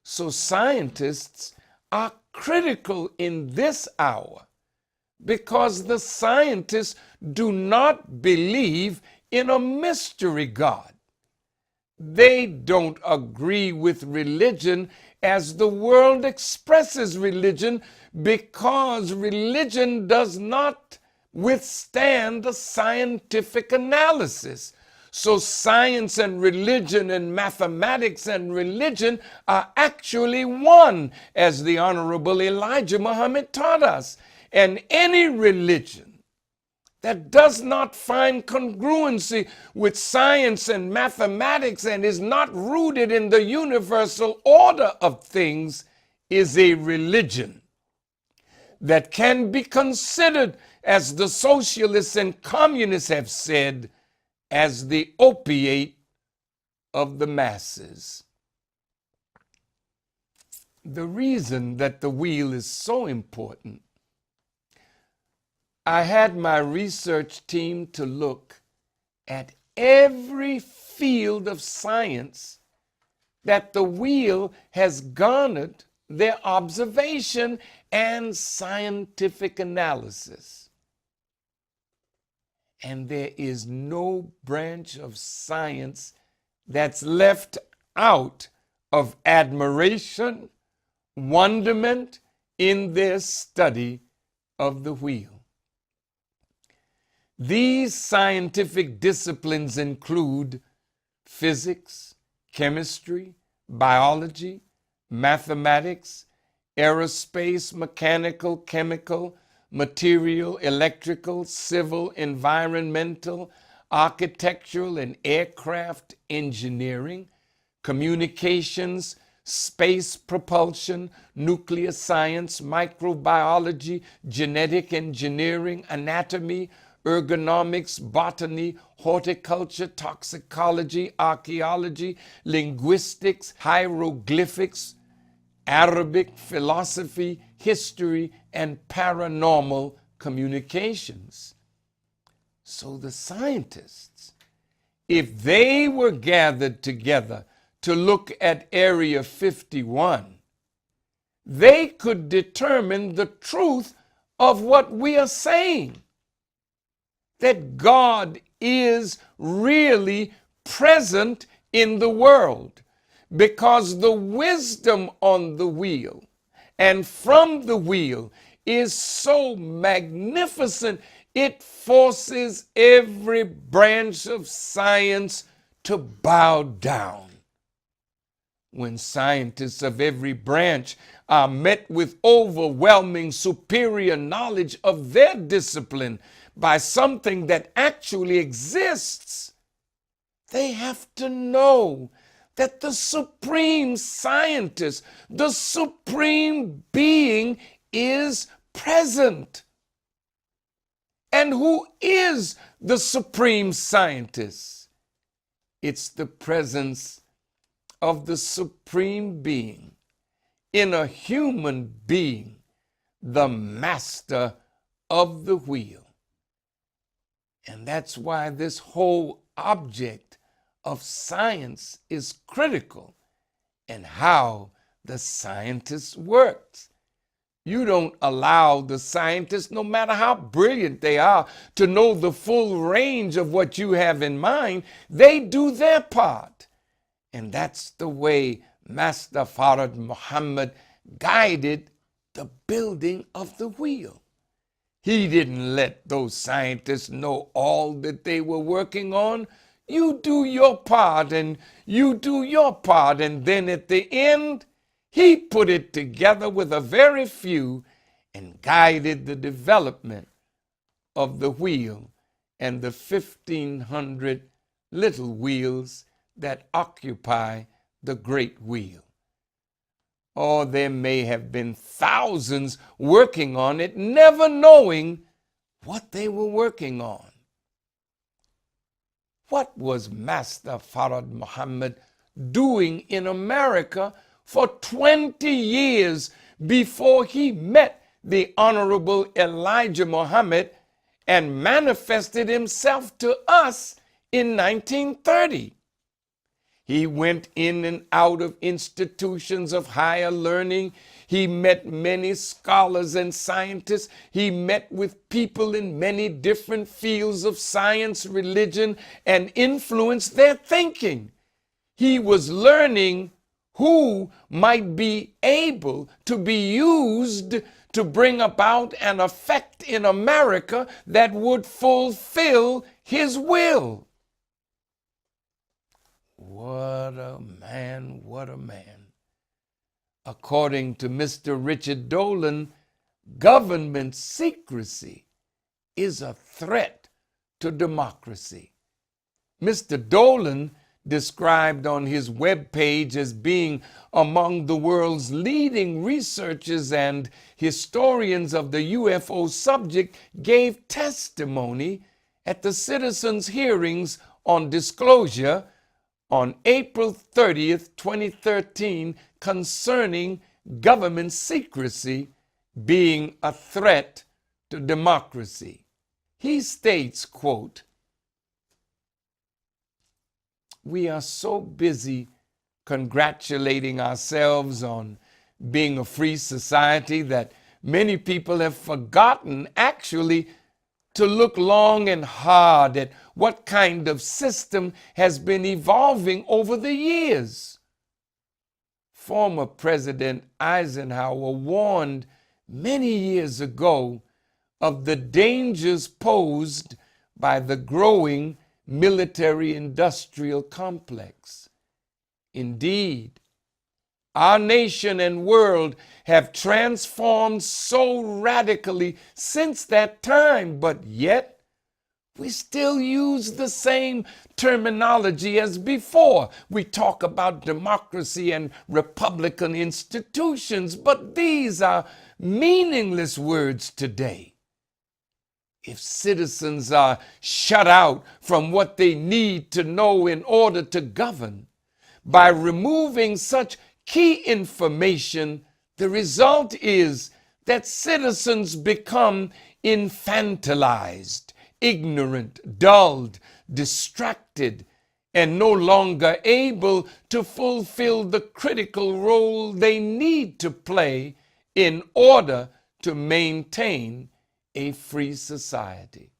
B: So scientists are critical in this hour because the scientists do not believe in a mystery God. They don't agree with religion as the world expresses religion because religion does not withstand the scientific analysis. So science and religion and mathematics and religion are actually one, as the Honorable Elijah Muhammad taught us. And any religion that does not find congruency with science and mathematics and is not rooted in the universal order of things is a religion that can be considered, as the socialists and communists have said, as the opiate of the masses. The reason that the wheel is so important, I had my research team to look at every field of science that the wheel has garnered their observation and scientific analysis. And there is no branch of science that's left out of admiration, wonderment in their study of the wheel. These scientific disciplines include physics, chemistry, biology, mathematics, aerospace, mechanical, chemical, material, electrical, civil, environmental, architectural, and aircraft engineering, communications, space propulsion, nuclear science, microbiology, genetic engineering, anatomy, ergonomics, botany, horticulture, toxicology, archaeology, linguistics, hieroglyphics, Arabic, philosophy, history, and paranormal communications. So the scientists, if they were gathered together to look at Area 51, they could determine the truth of what we are saying, that God is really present in the world, because the wisdom on the wheel and from the wheel is so magnificent, it forces every branch of science to bow down. When scientists of every branch are met with overwhelming superior knowledge of their discipline by something that actually exists, they have to know that the supreme scientist, the supreme being, is present. And who is the supreme scientist? It's the presence of the supreme being in a human being, the master of the wheel. And that's why this whole object of science is critical, and how the scientist works. You don't allow the scientists, no matter how brilliant they are, to know the full range of what you have in mind. They do their part. And that's the way Master Fard Muhammad guided the building of the wheel. He didn't let those scientists know all that they were working on. You do your part and you do your part, and then at the end, he put it together with a very few and guided the development of the wheel and the 1,500 little wheels that occupy the great wheel. Or there may have been thousands working on it, never knowing what they were working on. What was Master Fard Muhammad doing in America for 20 years before he met the Honorable Elijah Muhammad and manifested himself to us in 1930? He went in and out of institutions of higher learning. He met many scholars and scientists. He met with people in many different fields of science, religion, and influenced their thinking. He was learning who might be able to be used to bring about an effect in America that would fulfill his will. What a man, what a man. According to Mr. Richard Dolan, government secrecy is a threat to democracy. Mr. Dolan, described on his webpage as being among the world's leading researchers and historians of the UFO subject, gave testimony at the citizens' hearings on disclosure on April 30th, 2013, concerning government secrecy being a threat to democracy. He states, quote, "We are so busy congratulating ourselves on being a free society that many people have forgotten actually to look long and hard at what kind of system has been evolving over the years. Former President Eisenhower warned many years ago of the dangers posed by the growing military-industrial complex. Indeed, our nation and world have transformed so radically since that time, but yet We still use the same terminology as before. We talk about democracy and republican institutions, but these are meaningless words today. If citizens are shut out from what they need to know in order to govern, by removing such key information, the result is that citizens become infantilized, ignorant, dulled, distracted, and no longer able to fulfill the critical role they need to play in order to maintain a free society.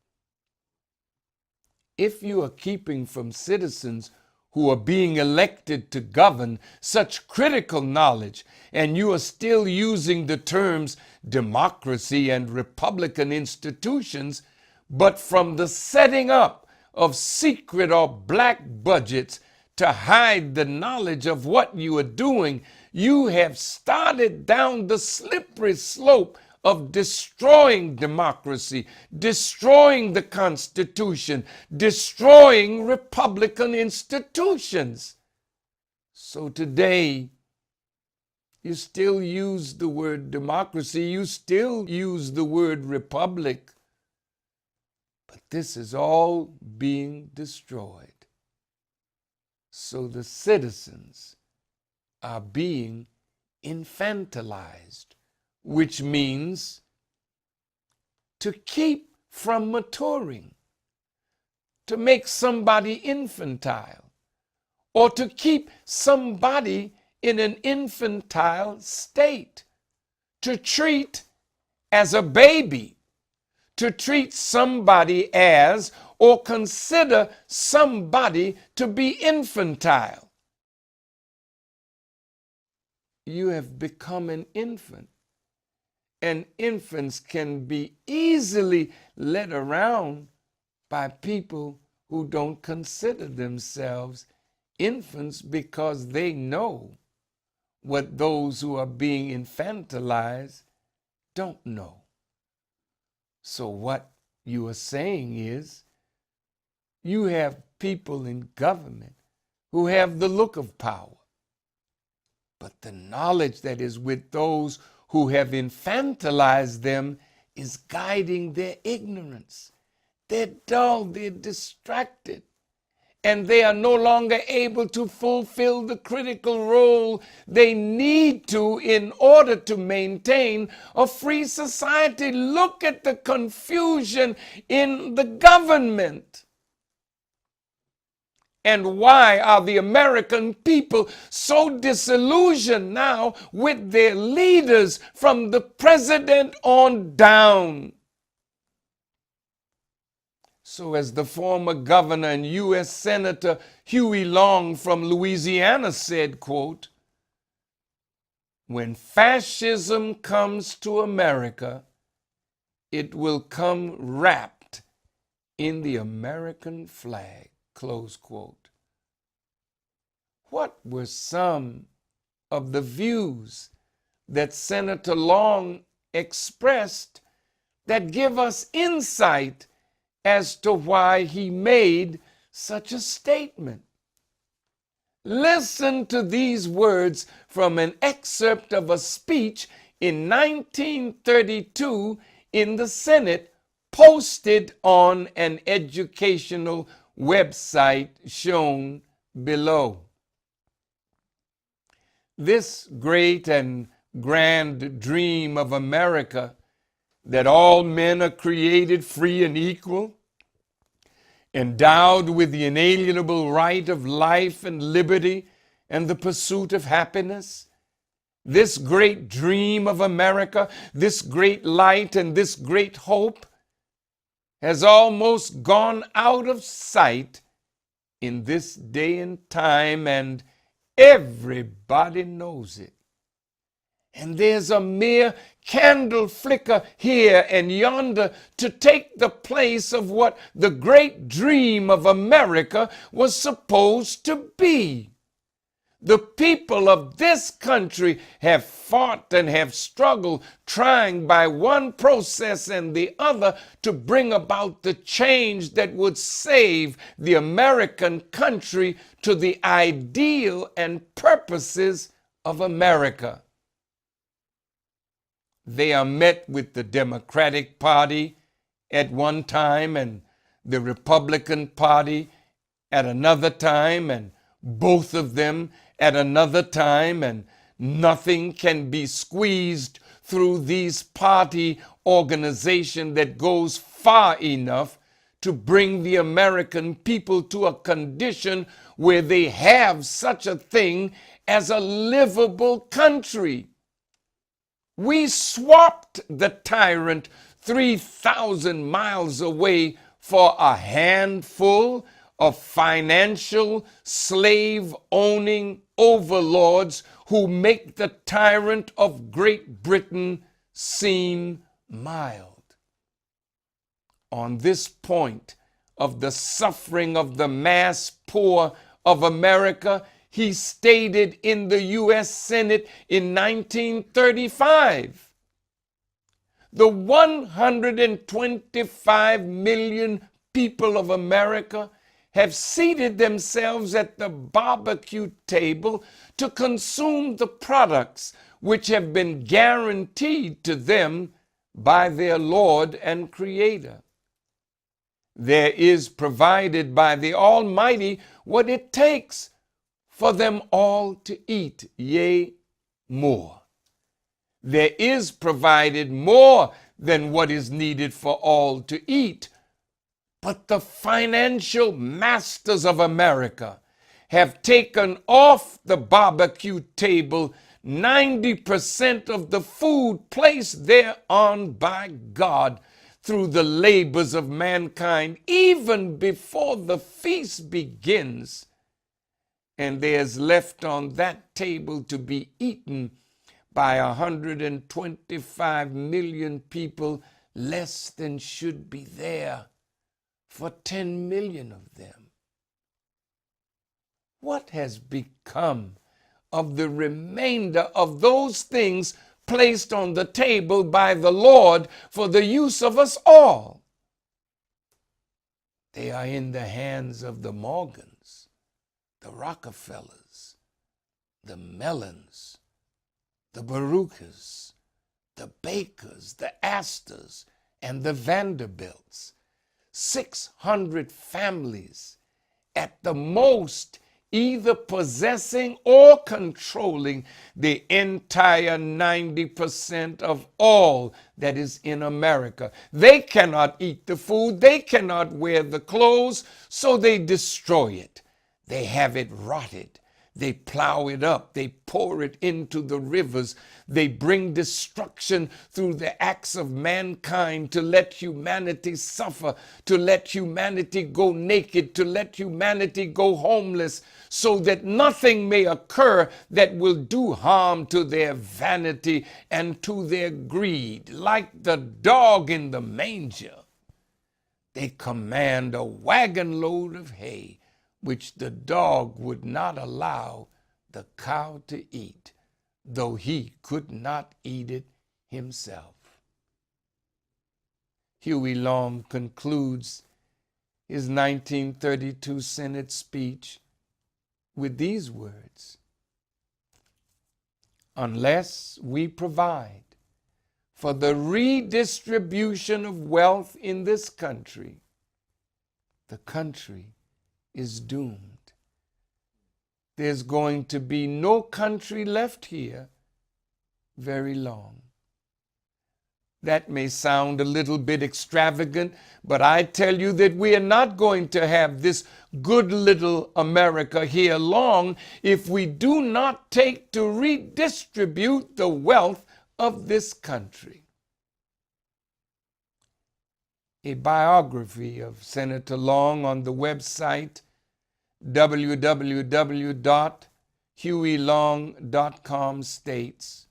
B: If you are keeping from citizens who are being elected to govern such critical knowledge, and you are still using the terms democracy and republican institutions, but from the setting up of secret or black budgets to hide the knowledge of what you are doing, you have started down the slippery slope of destroying democracy, destroying the Constitution, destroying republican institutions. So today, you still use the word democracy, you still use the word republic, but this is all being destroyed. So the citizens are being infantilized, which means to keep from maturing, to make somebody infantile, or to keep somebody in an infantile state, to treat as a baby, to treat somebody as or consider somebody to be infantile. You have become an infant, and infants can be easily led around by people who don't consider themselves infants because they know what those who are being infantilized don't know. So what you are saying is, you have people in government who have the look of power, but the knowledge that is with those who have infantilized them is guiding their ignorance. They're dull, they're distracted, and they are no longer able to fulfill the critical role they need to in order to maintain a free society. Look at the confusion in the government. And why are the American people so disillusioned now with their leaders from the president on down? So as the former governor and U.S. Senator Huey Long from Louisiana said, quote, "When fascism comes to America, it will come wrapped in the American flag," close quote. What were some of the views that Senator Long expressed that give us insight as to why he made such a statement? Listen to these words from an excerpt of a speech in 1932 in the Senate, posted on an educational website shown below. This great and grand dream of America, that all men are created free and equal, endowed with the inalienable right of life and liberty and the pursuit of happiness, this great dream of America, this great light and this great hope, has almost gone out of sight in this day and time, and everybody knows it. And there's a mere candle flicker here and yonder to take the place of what the great dream of America was supposed to be. The people of this country have fought and have struggled, trying by one process and the other to bring about the change that would save the American country to the ideal and purposes of America. They are met with the Democratic Party at one time and the Republican Party at another time, and both of them at another time, and nothing can be squeezed through these party organization that goes far enough to bring the American people to a condition where they have such a thing as a livable country. We swapped the tyrant 3,000 miles away for a handful of financial slave-owning overlords who make the tyrant of Great Britain seem mild. On this point of the suffering of the mass poor of America, he stated in the U.S. Senate in 1935, the 125 million people of America have seated themselves at the barbecue table to consume the products which have been guaranteed to them by their Lord and Creator. There is provided by the Almighty what it takes for them all to eat, yea, more. There is provided more than what is needed for all to eat. But the financial masters of America have taken off the barbecue table 90% of the food placed thereon by God through the labors of mankind, even before the feast begins. And there's left on that table to be eaten by 125 million people less than should be there for 10 million of them. What has become of the remainder of those things placed on the table by the Lord for the use of us all? They are in the hands of the Morgans, the Rockefellers, the Mellons, the Baruchas, the Bakers, the Astors, and the Vanderbilts. 600 families at the most, either possessing or controlling the entire 90% of all that is in America. They cannot eat the food, they cannot wear the clothes, so they destroy it. They have it rotted. They plow it up. They pour it into the rivers. They bring destruction through the acts of mankind to let humanity suffer, to let humanity go naked, to let humanity go homeless, so that nothing may occur that will do harm to their vanity and to their greed. Like the dog in the manger, they command a wagon load of hay, which the dog would not allow the cow to eat, though he could not eat it himself. Huey Long concludes his 1932 Senate speech with these words: unless we provide for the redistribution of wealth in this country, the country is doomed. There's going to be no country left here very long. That may sound a little bit extravagant, but I tell you that we are not going to have this good little America here long if we do not take to redistribute the wealth of this country. A biography of Senator Long on the website www.hueylong.com states,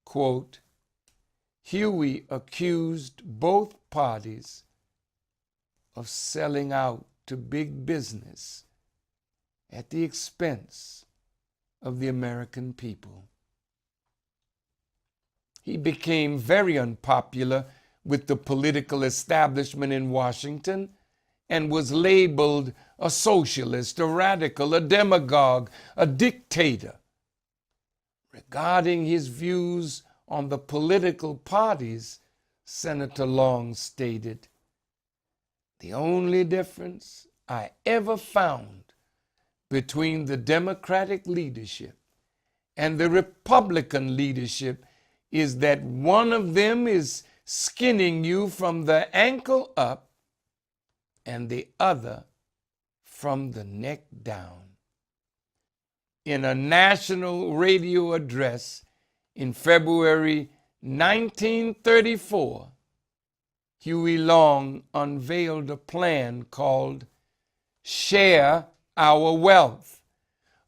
B: quote, Huey accused both parties of selling out to big business at the expense of the American people. He became very unpopular with the political establishment in Washington and was labeled a socialist, a radical, a demagogue, a dictator. Regarding his views on the political parties, Senator Long stated, "The only difference I ever found between the Democratic leadership and the Republican leadership is that one of them is skinning you from the ankle up and the other from the neck down." In a national radio address in February 1934, Huey Long unveiled a plan called Share Our Wealth,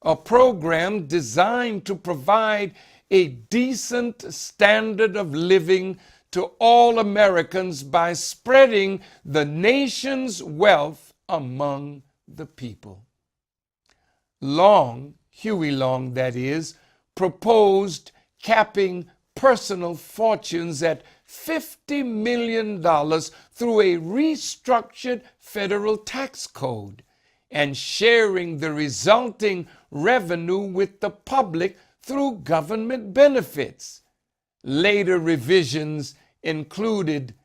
B: a program designed to provide a decent standard of living to all Americans by spreading the nation's wealth among the people. Long, Huey Long that is, proposed capping personal fortunes at $50 million through a restructured federal tax code and sharing the resulting revenue with the public through government benefits. Later revisions included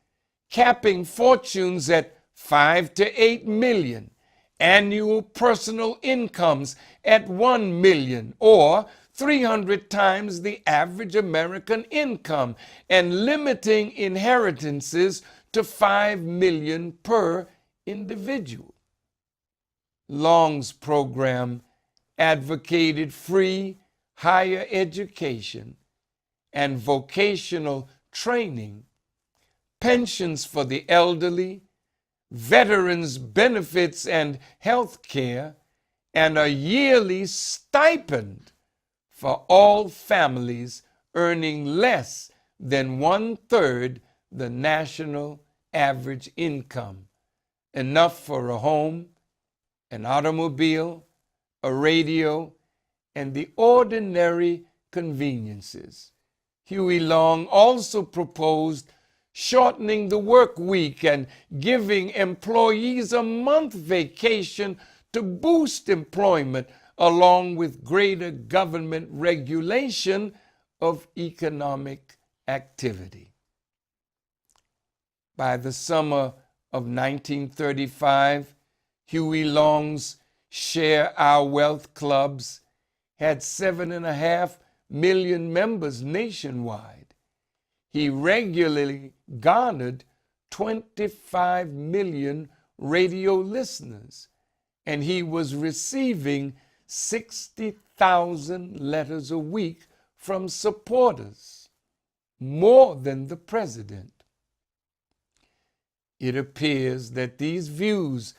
B: capping fortunes at 5 to 8 million, annual personal incomes at 1 million or 300 times the average American income, and limiting inheritances to 5 million per individual. Long's program advocated free higher education and vocational training, pensions for the elderly, veterans benefits and health care, and a yearly stipend for all families earning less than 1/3 the national average income, enough for a home, an automobile, a radio, and the ordinary conveniences. Huey Long also proposed shortening the work week and giving employees a month vacation to boost employment, along with greater government regulation of economic activity. By the summer of 1935, Huey Long's Share Our Wealth clubs had 7.5 million members nationwide. He regularly garnered 25 million radio listeners, and he was receiving 60,000 letters a week from supporters, more than the president. It appears that these views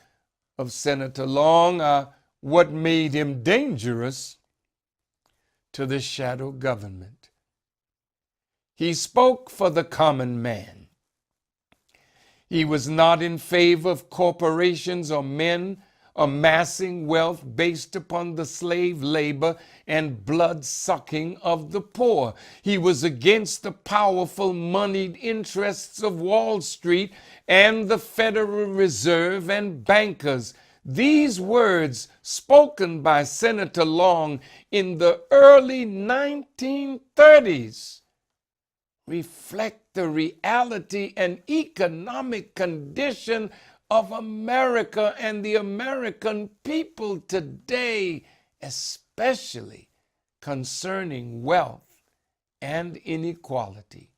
B: of Senator Long are what made him dangerous to the shadow government. He spoke for the common man. He was not in favor of corporations or men amassing wealth based upon the slave labor and blood-sucking of the poor. He was against the powerful moneyed interests of Wall Street and the Federal Reserve and bankers. These words, spoken by Senator Long in the early 1930s, reflect the reality and economic condition of America and the American people today, especially concerning wealth and inequality.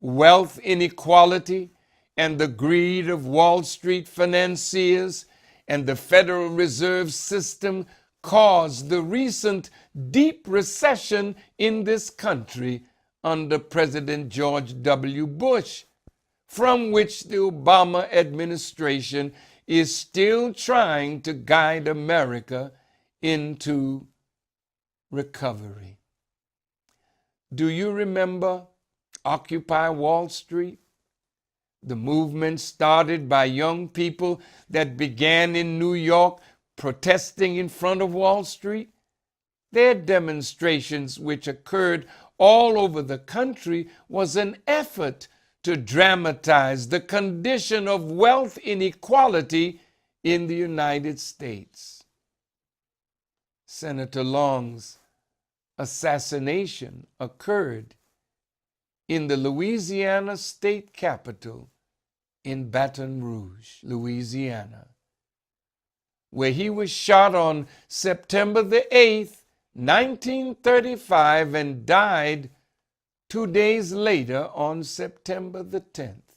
B: Wealth inequality and the greed of Wall Street financiers and the Federal Reserve System caused the recent deep recession in this country under President George W. Bush, from which the Obama administration is still trying to guide America into recovery. Do you remember Occupy Wall Street? The movement started by young people that began in New York protesting in front of Wall Street. Their demonstrations, which occurred all over the country, was an effort to dramatize the condition of wealth inequality in the United States. Senator Long's assassination occurred in the Louisiana state capitol in Baton Rouge, Louisiana, where he was shot on September the 8th, 1935, and died 2 days later on September the 10th.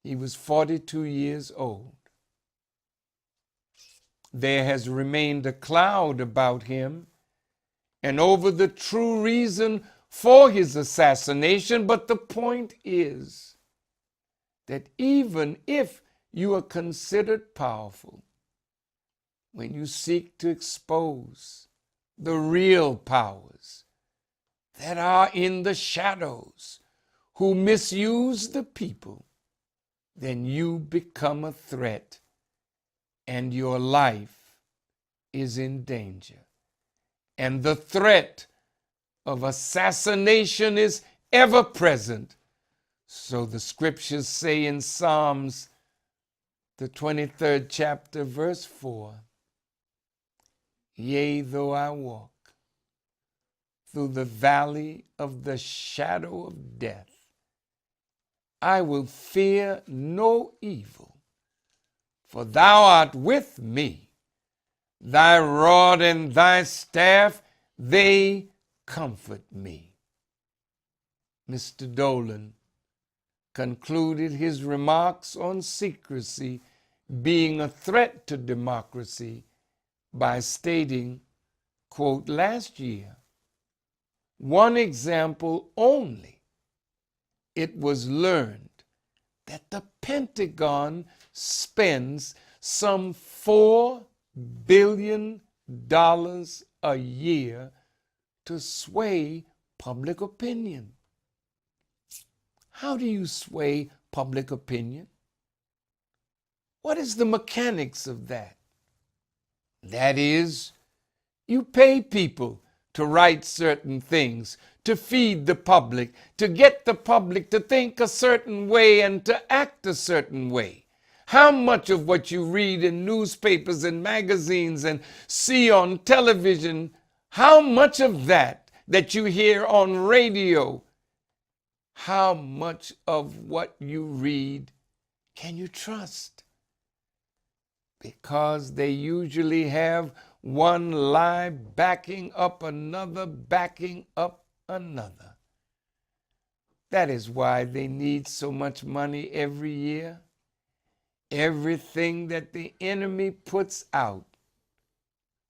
B: He was 42 years old. There has remained a cloud about him and over the true reason for his assassination, but the point is that even if you are considered powerful, when you seek to expose the real powers that are in the shadows who misuse the people, then you become a threat and your life is in danger. And the threat of assassination is ever present. So the scriptures say in Psalms, the 23rd chapter, verse 4, yea, though I walk through the valley of the shadow of death, I will fear no evil, for thou art with me. Thy rod and thy staff, they comfort me. Mr. Dolan concluded his remarks on secrecy being a threat to democracy by stating, quote, last year, one example only, it was learned that the Pentagon spends some $4 billion a year to sway public opinion. How do you sway public opinion? What is the mechanics of that? That is, you pay people to write certain things, to feed the public, to get the public to think a certain way and to act a certain way. How much of what you read in newspapers and magazines and see on television, how much of that you hear on radio, how much of what you read can you trust? Because they usually have one lie backing up another, backing up another. That is why they need so much money every year. Everything that the enemy puts out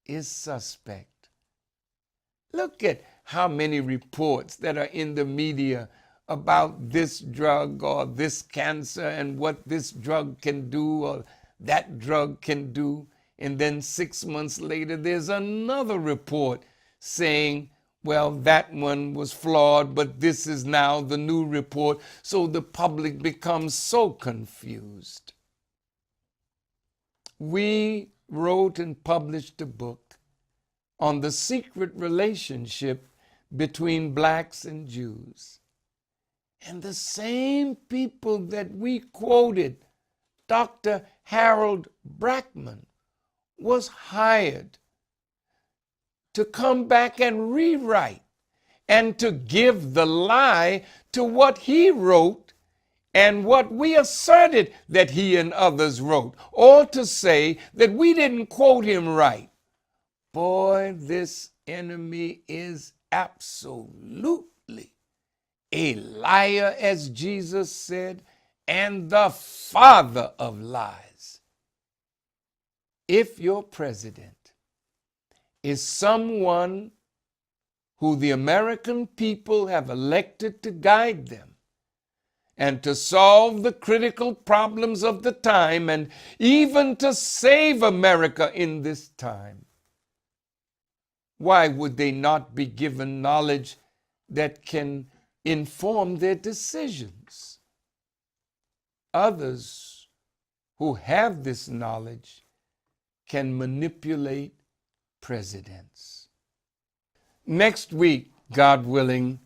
B: is suspect. Look at how many reports that are in the media about this drug or this cancer and what this drug can do or that drug can do. And then 6 months later, there's another report saying, well, that one was flawed, but this is now the new report. So the public becomes so confused. We wrote and published a book on the secret relationship between blacks and Jews. And the same people that we quoted, Dr. Harold Brackman, was hired to come back and rewrite and to give the lie to what he wrote and what we asserted that he and others wrote, or to say that we didn't quote him right. Boy, this enemy is absolutely a liar, as Jesus said, and the father of lies. If your president is someone who the American people have elected to guide them and to solve the critical problems of the time and even to save America in this time, why would they not be given knowledge that can inform their decisions? Others who have this knowledge can manipulate presidents. Next week, God willing,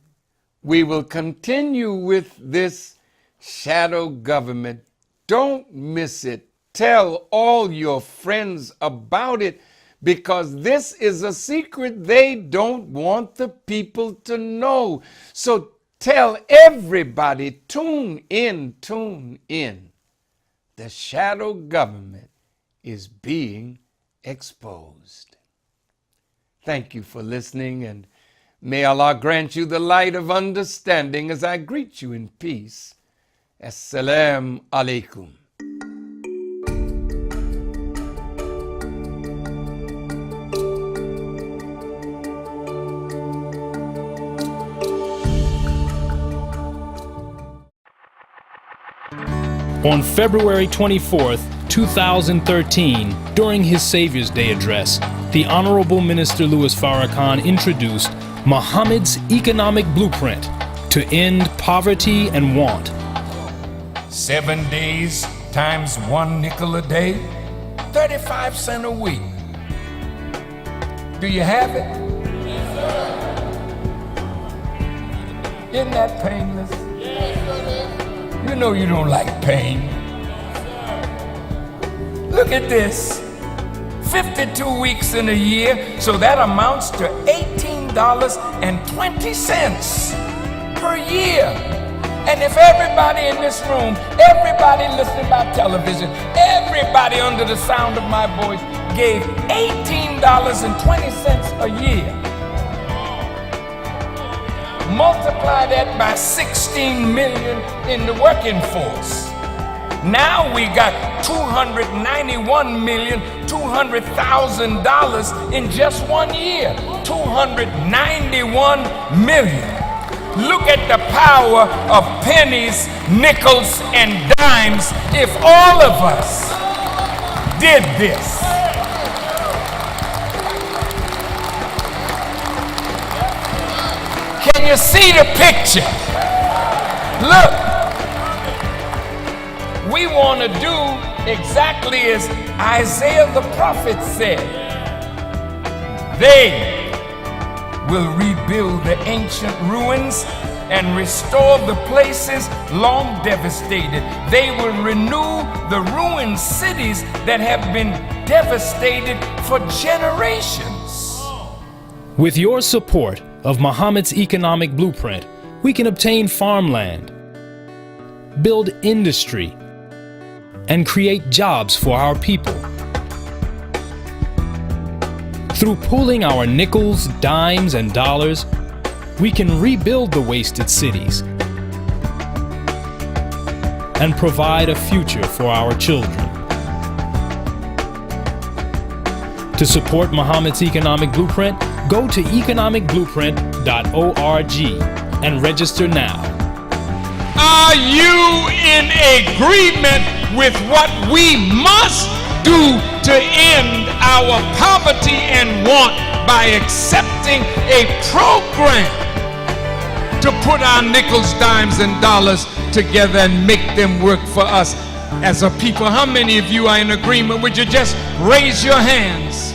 B: we will continue with this shadow government. Don't miss it. Tell all your friends about it, because this is a secret they don't want the people to know. So tell everybody, tune in, tune in. The shadow government is being exposed. Thank you for listening, and may Allah grant you the light of understanding as I greet you in peace. Assalamu alaikum.
A: On February 24th, 2013, during his Savior's Day address, the Honorable Minister Louis Farrakhan introduced Muhammad's economic blueprint to end poverty and want.
B: 7 days times 1 nickel a day, 35 cents a week. Do you have it? Isn't that painless? You know you don't like pain. Look at this. 52 weeks in a year, so that amounts to $18.20 per year. And if everybody in this room, everybody listening by television, everybody under the sound of my voice gave $18.20 a year, multiply that by 16 million in the working force. Now we got $291,200,000 in just 1 year. 291 million. Look at the power of pennies, nickels, and dimes if all of us did this. Can you see the picture? Look, we want to do exactly as Isaiah the prophet said. They will rebuild the ancient ruins and restore the places long devastated. They will renew the ruined cities that have been devastated for generations.
A: With your support of Muhammad's economic blueprint, we can obtain farmland, build industry, and create jobs for our people. Through pooling our nickels, dimes, and dollars, we can rebuild the wasted cities and provide a future for our children. To support Muhammad's economic blueprint, go to economicblueprint.org and register now.
B: Are you in agreement with what we must do to end our poverty and want by accepting a program to put our nickels, dimes, and dollars together and make them work for us as a people? How many of you are in agreement? Would you just raise your hands?